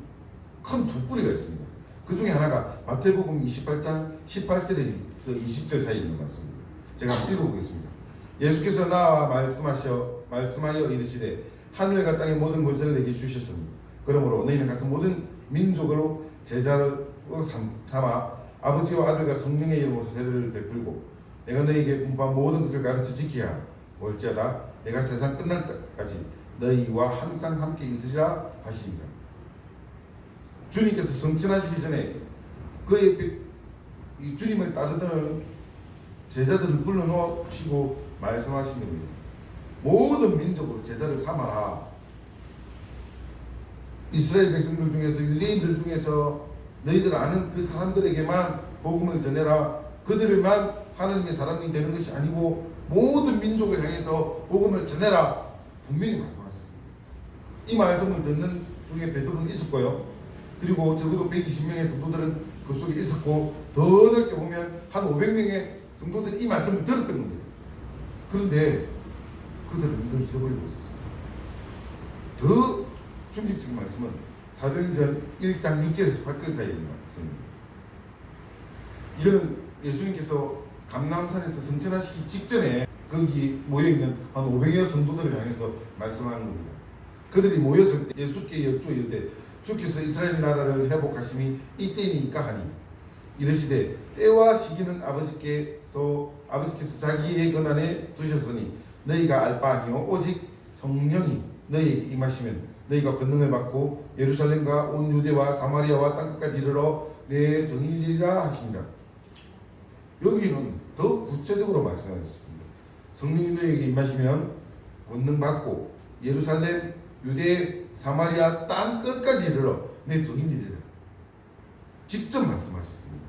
큰 두 뿌리가 있습니다. 그 중에 하나가 마태복음 28장 18절에서 20절 사이에 있는 말씀입니다. 제가 한번 읽어보겠습니다. 예수께서 나와 말씀하여 이르시되 하늘과 땅의 모든 권세를 내게 주셨으니 그러므로 너희는 가서 모든 민족으로 제자로 삼아 아버지와 아들과 성령의 이름으로 세례를 베풀고 내가 너희에게 분부한 모든 것을 가르쳐 지키라. 볼지어다 내가 세상 끝날 때까지 너희와 항상 함께 있으리라 하시니라. 주님께서 성천하시기 전에 그의 이 주님을 따르던 제자들을 불러놓으시고 말씀하신 겁니다. 모든 민족으로 제자를 삼아라. 이스라엘 백성들 중에서, 유대인들 중에서 너희들 아는 그 사람들에게만 복음을 전해라. 그들만 하나님의 사람이 되는 것이 아니고 모든 민족을 향해서 복음을 전해라. 분명히 말씀하셨습니다. 이 말씀을 듣는 중에 베드로는 있었고요. 그리고 적어도 120명의 성도들은 그 속에 있었고, 더 넓게 보면 한 500명의 성도들이 이 말씀을 들었던 겁니다. 그런데 그들은 이거 잊어버리고 있었어요. 더 충격적인 말씀은 사도행전 1장 6절에서 8절 사이에 있는 말씀입니다. 이거는 예수님께서 감람산에서 성천하시기 직전에 거기 모여있는 한 500여 성도들을 향해서 말씀하는 겁니다. 그들이 모였을 때 예수께 여쭈어 이르되 주께서 이스라엘 나라를 회복하심이 이때이니까 하니 이르시되 때와 시기는 아버지께서 자기의 권한에 두셨으니 너희가 알 바 아니요 오직 성령이 너희에게 임하시면 너희가 권능을 받고 예루살렘과 온 유대와 사마리아와 땅끝까지 이르러 내 증인이 되리라 하시니라. 여기는 더 구체적으로 말씀하셨습니다. 성령이 너희에게 임하시면 권능 받고 예루살렘, 유대, 사마리아 땅 끝까지 이르러 내 증인이 되리라. 직접 말씀하셨습니다.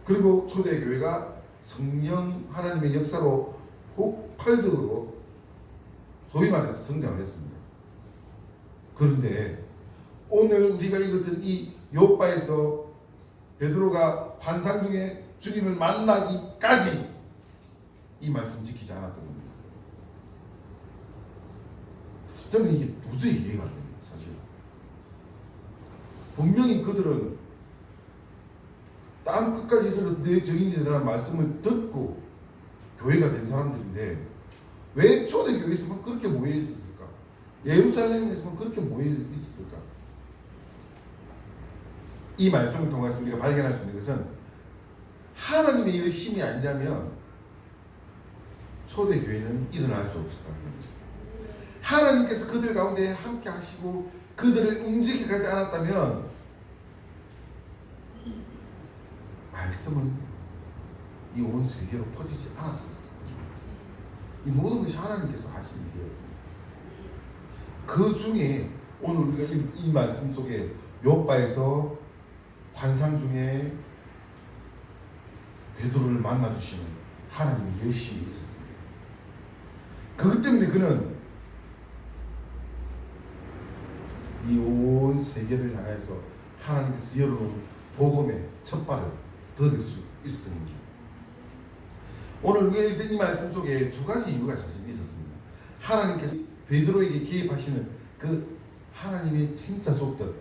그리고 초대교회가 성령 하나님의 역사로 폭발적으로 소위 말해서 성장을 했습니다. 그런데 오늘 우리가 읽었던 이 욥바에서 베드로가 환상 중에 주님을 만나기까지 이 말씀 지키지 않았던 겁니다. 저는 이게 도저히 이해가 안 됩니다. 사실 분명히 그들은 땅 끝까지 이르러 내 증인이라는 말씀을 듣고 교회가 된 사람들인데 왜 초대교회에서만 그렇게 모여 있었을까? 예루살렘에서만 그렇게 모여 있었을까? 이 말씀을 통해서 우리가 발견할 수 있는 것은 하나님의 열심이 아니라면 초대교회는 일어날 수 없었다는 겁니다. 하나님께서 그들 가운데 함께 하시고 그들을 움직이게 하지 않았다면 말씀은 이 온 세계로 퍼지지 않았습니다. 이 모든 것이 하나님께서 하신 일이었습니다. 그 중에 오늘 우리가 이 말씀 속에 욥바에서 환상 중에 베드로를 만나주시는 하나님의 열심이 있었습니다. 그것 때문에 그는 이 온 세계를 향해서 하나님께서 열어놓은 복음의 첫발을 더딜 수 있었던 겁니다. 오늘 우리가 읽은 이 말씀 속에 두 가지 이유가 사실 있었습니다. 하나님께서 베드로에게 개입하시는 그 하나님의 진짜 속뜻,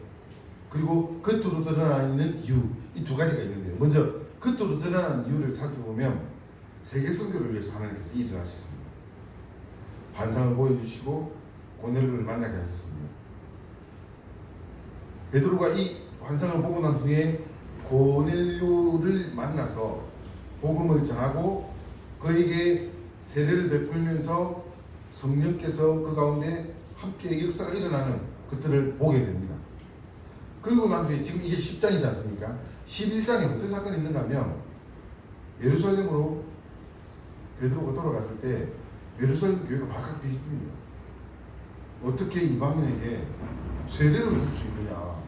그리고 겉으로 드러나는 이유, 이 두 가지가 있는데요. 먼저 겉으로 드러나는 이유를 살펴보면 세계 선교를 위해서 하나님께서 일을 하셨습니다. 환상을 보여주시고 고넬료를 만나게 하셨습니다. 베드로가 이 환상을 보고 난 후에 고넬료를 만나서 복음을 전하고 그에게 세례를 베풀면서 성령께서 그 가운데 함께 역사가 일어나는 것들을 보게 됩니다. 그리고 난 뒤에 지금 이게 10장이지 않습니까? 11장에 어떤 사건이 있는가 하면 예루살렘으로 베드로가 돌아갔을 때 예루살렘 교회가 발칵 뒤집힙니다. 어떻게 이방인에게 세례를 줄 수 있느냐,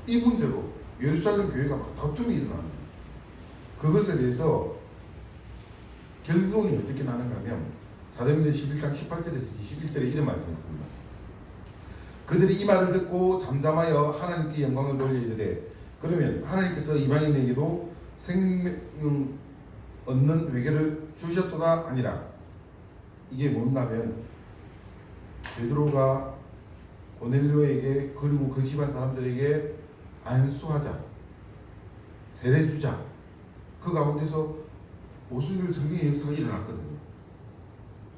이 문제로 예루살렘 교회가 막 다툼이 일어납니다. 그것에 대해서 결론이 어떻게 나는가 하면 사도행전 11장 18절에서 21절에 이런 말씀이 있습니다. 그들이 이 말을 듣고 잠잠하여 하나님께 영광을 돌려 이르되, 그러면 하나님께서 이방인에게도 생명 얻는 회개를 주셨도다 아니라. 이게 뭔가면 베드로가 고넬료에게 그리고 그 집안 사람들에게 안수하자, 세례 주자, 그 가운데서 오순절 성령의 역사가 일어났거든요.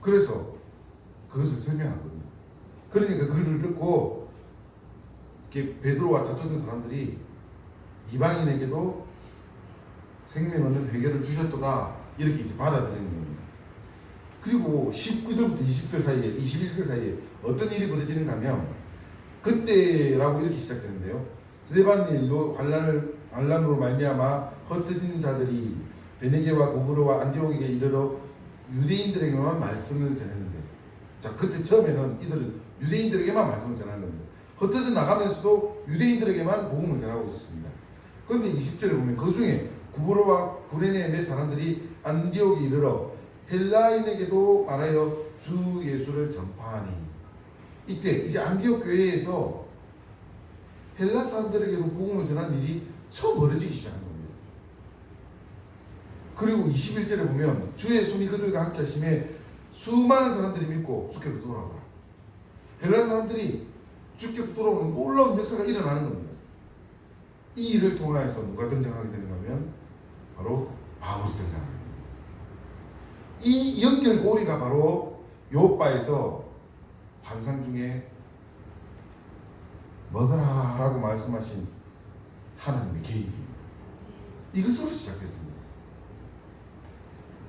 그래서 그것을 설명한 겁니다. 그러니까 그것을 듣고 이렇게 베드로와 다투던 사람들이 이방인에게도 생명 얻는 회개를 주셨도다, 이렇게 이제 받아들이는 겁니다. 그리고 19절부터 20절 사이에, 21절 사이에 어떤 일이 벌어지는가 하면 그때라고 이렇게 시작되는데요. 스데반의 일로 환란으로 말미암아 흩어진 자들이 베네게와 고브로와 안디옥에게 이르러 유대인들에게만 말씀을 전했는데, 자, 그때 처음에는 이들은 유대인들에게만 말씀을 전하는 겁니다. 흩어져 나가면서도 유대인들에게만 복음을 전하고 있었습니다. 그런데 20절에 보면 그 중에 구브로와 구레네의 몇 사람들이 안디옥에 이르러 헬라인에게도 말하여 주 예수를 전파하니, 이때 이제 안디옥 교회에서 헬라 사람들에게도 복음을 전한 일이 처음 벌어지기 시작한 겁니다. 그리고 21절에 보면 주의 손이 그들과 함께 하심에 수많은 사람들이 믿고 주께로 돌아오더라. 헬라 사람들이 주께로 돌아오는 놀라운 역사가 일어나는 겁니다. 이 일을 통하여서 누가 등장하게 되는가 하면 바로 바울이 등장합니다. 이 연결고리가 바로 요바에서 환상 중에 먹어라 라고 말씀하신 하나님의 개입입니다. 이것으로 시작됐습니다.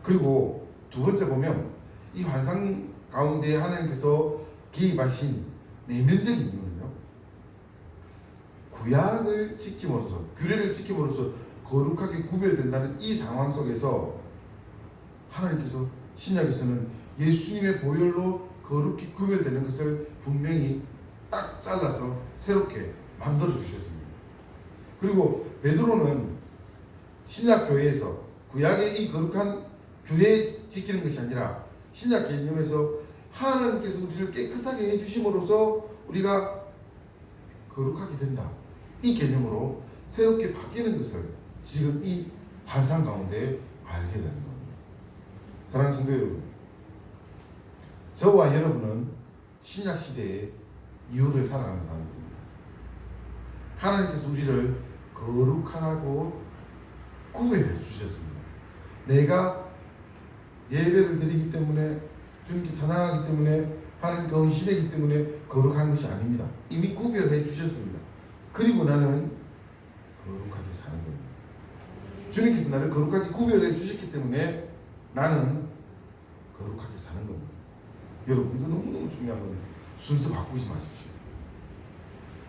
그리고 두 번째 보면 이 환상 가운데 하나님께서 개입하신 내면적인 이유는요, 구약을 지킴으로써, 규례를 지킴으로써 거룩하게 구별된다는 이 상황 속에서 하나님께서 신약에서는 예수님의 보혈로 거룩히 구별되는 것을 분명히 딱 잘라서 새롭게 만들어 주셨습니다. 그리고 베드로는 신약 교회에서 구약의 이 거룩한 규례에 지키는 것이 아니라 신약 개념에서 하나님께서 우리를 깨끗하게 해주심으로써 우리가 거룩하게 된다, 이 개념으로 새롭게 바뀌는 것을 지금 이 환상 가운데 알게 되는 겁니다. 사랑하는 성도 여러분, 저와 여러분은 신약 시대의 이유를 살아가는 사람들입니다. 하나님께서 우리를 거룩하고 구별해 주셨습니다. 내가 예배를 드리기 때문에, 주님께 찬양하기 때문에, 하나님께 헌신하기 때문에 거룩한 것이 아닙니다. 이미 구별해 주셨습니다. 그리고 나는 거룩하게 사는 겁니다. 주님께서 나를 거룩하게 구별해 주셨기 때문에 나는 거룩하게 사는 겁니다. 여러분, 이거 너무너무 중요한 겁니다. 순서 바꾸지 마십시오.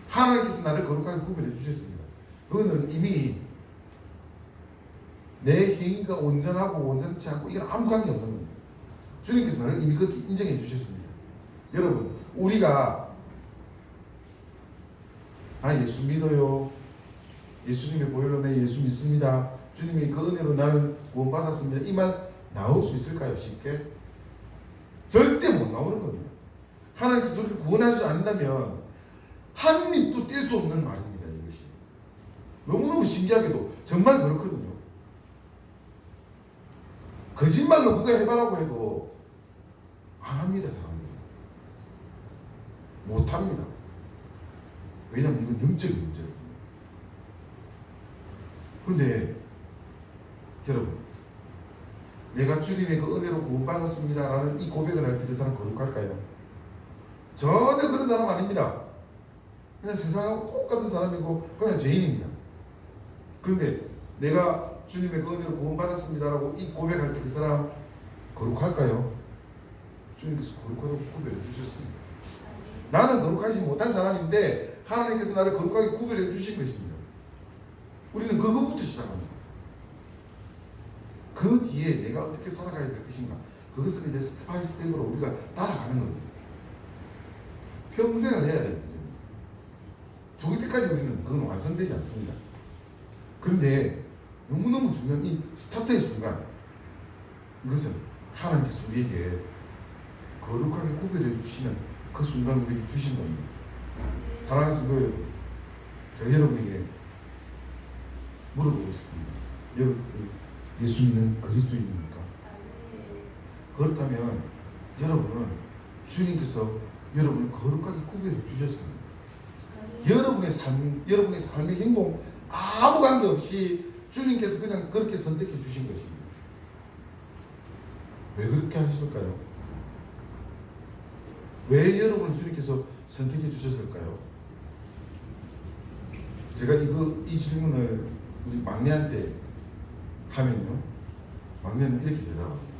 하나님께서 나를 거룩하게 구별해 주셨습니다. 그거는 이미 내 행위가 온전하고 온전치 않고 이건 아무 관계 없는 겁니다. 주님께서 나를 이미 그렇게 인정해 주셨습니다. 여러분, 우리가 예수 믿어요, 예수님의 보혈로 내 예수 믿습니다, 주님의 그 은혜로 나는 구원받았습니다, 이 말 나올 수 있을까요? 쉽게? 절대 못 나오는 겁니다. 하나님께서 우리를 구원하지 않는다면 한 입도 뗄 수 없는 말입니다. 이것이 너무너무 신기하게도 정말 그렇거든요. 거짓말로 그거 해봐라고 해도 안 합니다. 사람들은 못합니다. 왜냐하면 이건 영적인 문제거든요. 그런데 여러분, 내가 주님의 그 은혜로 구원받았습니다 라는 이 고백을 할 때 그 사람 거룩할까요? 전혀 그런 사람 아닙니다. 그냥 세상하고 똑같은 사람이고 그냥 죄인입니다. 그런데 내가 주님의 그 은혜로 구원받았습니다 라고 이 고백할 때 그 사람 거룩할까요? 주님께서 거룩하다고 구별해 주셨습니다. 나는 거룩하지 못한 사람인데 하나님께서 나를 거룩하게 구별해 주신 것입니다. 우리는 그것부터 시작합니다. 그 뒤에 내가 어떻게 살아가야 될 것인가, 그것은 이제 스텝 바이 스텝으로 우리가 따라가는 겁니다. 평생을 해야 되는 거죠. 죽을 때까지 우리는 그건 완성되지 않습니다. 그런데 너무너무 중요한 이 스타트의 순간, 이것은 하나님께서 우리에게 거룩하게 구별해 주시는 그 순간 우리에게 주신 겁니다. 사랑하는 성도 여러분, 저 여러분에게 물어보고 싶습니다. 여러분, 예수님은 그리스도인입니까? 그렇다면 여러분은 주님께서 여러분을 거룩하게 구별해 주셨습니다. 여러분의 삶의 행동 아무 관계 없이 주님께서 그냥 그렇게 선택해 주신 것입니다. 왜 그렇게 하셨을까요? 왜 여러분을 주님께서 선택해 주셨을까요? 제가 이 질문을 우리 막내한테 하면요, 막내는 이렇게 대답합니다.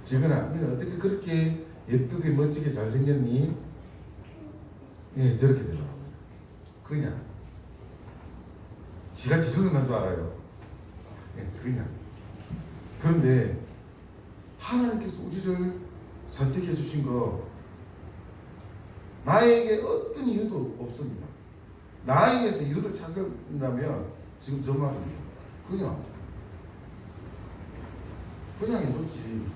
지근아, 너는 어떻게 그렇게 예쁘게 멋지게 잘생겼니? 예, 저렇게 대답합니다. 그냥 지가 지저분한 줄 알아요. 예, 그냥. 그런데 하나님께서 우리를 선택해 주신 거 나에게 어떤 이유도 없습니다. 나에게서 이유를 찾는다면 지금 저 말입니다. 그냥 해놓지.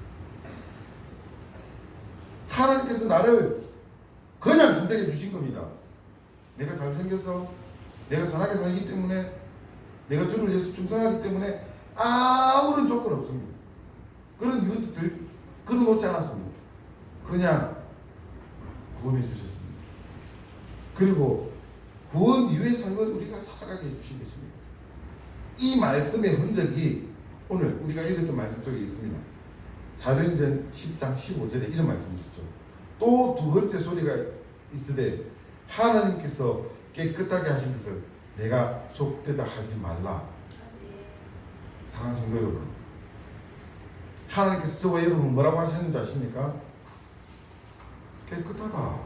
하나님께서 나를 그냥 선택해 주신 겁니다. 내가 잘생겨서, 내가 선하게 살기 때문에, 내가 주를 위해서 충성하기 때문에 아무런 조건 없습니다. 그런 이유들 끊어놓지 않았습니다. 그냥 구원해 주셨습니다. 그리고 구원 이후의 삶을 우리가 살아가게 해주신 것입니다. 이 말씀의 흔적이 오늘 우리가 읽었던 말씀 속에 있습니다. 사도행전 10장 15절에 이런 말씀이 있었죠. 또 두 번째 소리가 있으되 하나님께서 깨끗하게 하신 것을 내가 속되다 하지 말라. 사랑하는 성도 여러분, 하나님께서 저와 여러분 뭐라고 하시는지 아십니까? 깨끗하다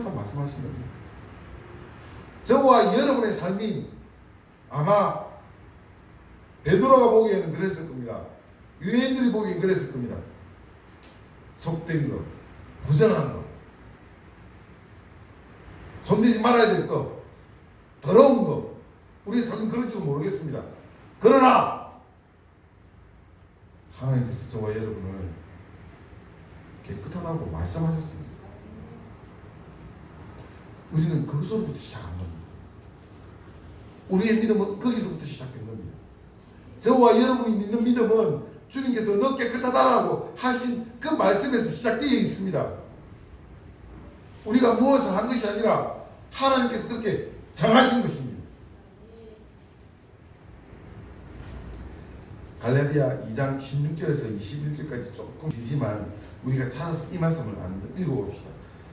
말씀하신 겁니다. 저와 여러분의 삶이 아마 베드로가 보기에는 그랬을 겁니다. 유대인들이 보기에는 그랬을 겁니다. 속된 것, 부정한 것, 손대지 말아야 될 것, 더러운 것, 우리의 삶은 그럴지도 모르겠습니다. 그러나 하나님께서 저와 여러분을 깨끗하다고 말씀하셨습니다. 우리는 그것으로부터 시작한 겁니다. 우리의 믿음은 거기서부터 시작된 겁니다. 저와 여러분이 믿는 믿음은 주님께서 너 깨끗하다라고 하신 그 말씀에서 시작되어 있습니다. 우리가 무엇을 한 것이 아니라 하나님께서 그렇게 정하신 것입니다. 갈라디아 2장 16절에서 21절까지 조금 길지만 우리가 찾아서 이 말씀을 한번 읽어봅시다.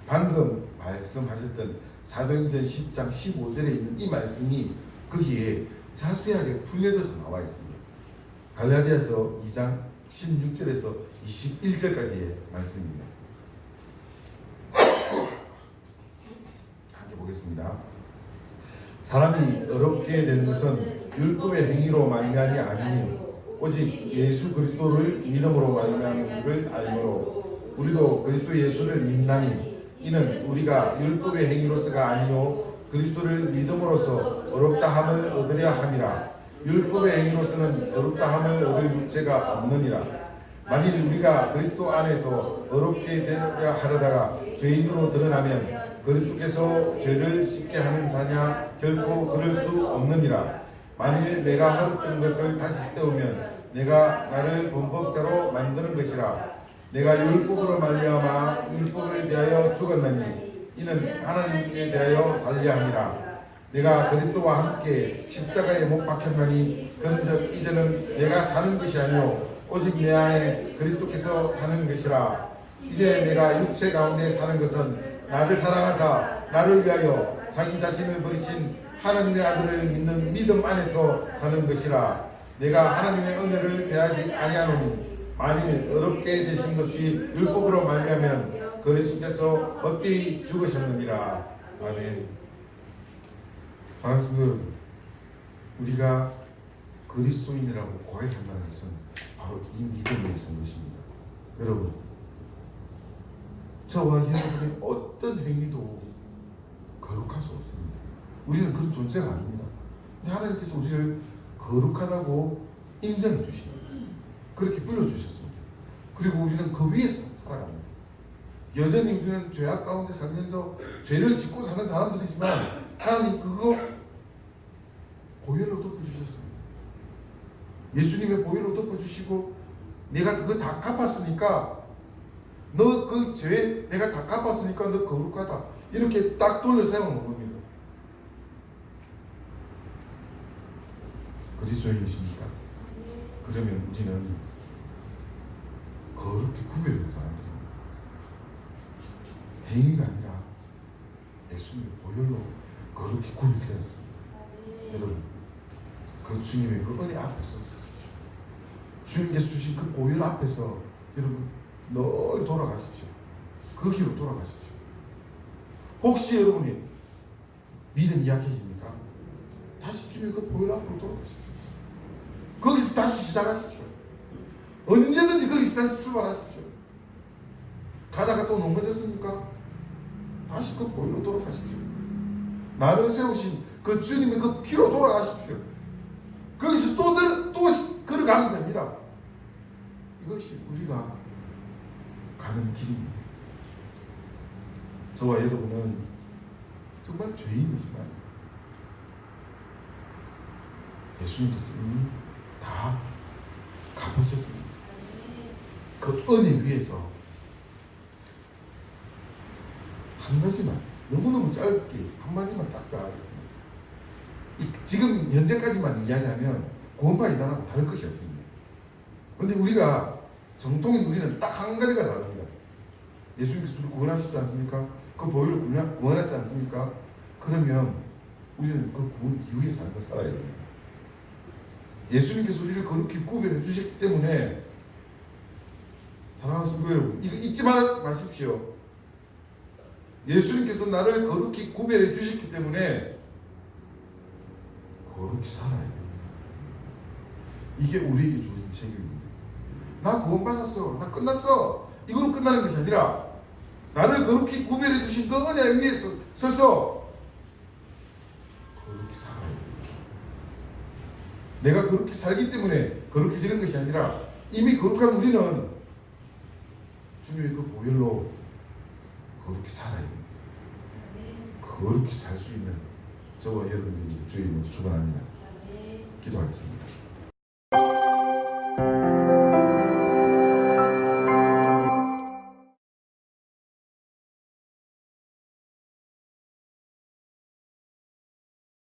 방금 말씀하셨던 사도행전 10장 15절에 있는 이 말씀이 거기에 자세하게 풀려져서 나와 있습니다. 갈라디아서 2장 16절에서 21절까지의 말씀입니다. 함께 보겠습니다. 사람이 어렵게 되는 것은 율법의 행위로 말미암이 아니요 오직 예수 그리스도를 믿음으로 말미암은 줄을 알므로 우리도 그리스도 예수를 믿나니 이는 우리가 율법의 행위로서가 아니요 그리스도를 믿음으로써 어렵다 함을 얻으려 함이라. 율법의 행위로서는 어렵다 함을 얻을 육체가 없느니라. 만일 우리가 그리스도 안에서 어렵게 되려 하려다가 죄인으로 드러나면 그리스도께서 죄를 쉽게 하는 자냐? 결코 그럴 수 없느니라. 만일 내가 헐었던 것을 다시 세우면 내가 나를 범법자로 만드는 것이라. 내가 율법으로 말미암아 율법에 대하여 죽었나니 이는 하나님께 대하여 살려 함이라. 내가 그리스도와 함께 십자가에 못 박혔나니 그런즉 이제는 내가 사는 것이 아니요 오직 내 안에 그리스도께서 사는 것이라. 이제 내가 육체 가운데 사는 것은 나를 사랑하사 나를 위하여 자기 자신을 버리신 하나님의 아들을 믿는 믿음 안에서 사는 것이라. 내가 하나님의 은혜를 배하지 아니하노니 만일 어렵게 되신 것이 율법으로 말미암으면 그리스도께서 헛되이 죽으셨느니라. 아멘. 사랑하는 성도 여러분, 우리가 그리스도인이라고 고백한다는 것은 바로 이 믿음에 있는 것입니다. 여러분, 저와 여러분의 어떤 행위도 거룩할 수 없습니다. 우리는 그런 존재가 아닙니다. 근데 하나님께서 우리를 거룩하다고 인정해 주십니다. 그렇게 불러주셨습니다. 그리고 우리는 그 위에서 살아갑니다. 여전히 우리는 죄악 가운데 살면서 죄를 짓고 사는 사람들이지만 하나님 그거 보혈로 덮어주셨습니다. 예수님의 보혈로 덮어주시고 내가 그거 다 갚았으니까 너 그 죄 내가 다 갚았으니까 너 거룩하다 이렇게 딱 돌려 세우는 겁니다. 그리스도인이십니까? 그러면 우리는 거룩히 구별된 사람들입니다. 행위가 아니라 예수님의 보혈로 거룩히 구별되었습니다. 여러분, 그 주님의 그 은혜 앞에 섰습니다. 주님께서 주신 그 보혈 앞에서 여러분 늘 돌아가십시오. 그 길로 돌아가십시오. 혹시 여러분이 믿음이 약해집니까? 다시 주님의 그 보혈 앞으로 돌아가십시오. 거기서 다시 시작하십시오. 언제든지 거기서 다시 출발하십시오. 가다가 또 넘어졌습니까? 다시 그 보혈로 돌아가십시오. 나를 세우신 그 주님의 그 피로 돌아가십시오. 거기서 또 걸어가면 됩니다. 이것이 우리가 가는 길입니다. 저와 여러분은 정말 죄인이지만 예수님께서 이미 다 갚으셨습니다. 그 은혜 위에서 한 가지만 너무너무 짧게 한마디만 딱 하겠습니다. 지금 현재까지만 이야기하면 구원받은 나라하고 다를 것이 없습니다. 그런데 우리가 정통인 우리는 딱 한 가지가 다릅니다. 예수님께서 우리를 구원하시지 않습니까? 그 보혈로 구원하지 않습니까? 그러면 우리는 그 구원 이후에 사는 걸 살아야 됩니다. 예수님께서 우리를 거룩히 구별해 주셨기 때문에 사랑하는 성도 여러분, 이거 잊지 마십시오. 예수님께서 나를 거룩히 구별해 주셨기 때문에 거룩히 살아야 됩니다. 이게 우리에게 주어진 책임입니다. 나 구원받았어, 나 끝났어, 이걸로 끝나는 것이 아니라 나를 거룩히 구별해 주신 그 은혜 위에 서서 거룩히 살아야 됩니다. 내가 거룩히 살기 때문에 거룩해지는 것이 아니라 이미 거룩한 우리는 주님의 그 보혈로 거룩히 살아야 됩니다. 거룩히 살 수 있는 저와 여러분들이 주의 이름으로 축원합니다. 기도하겠습니다.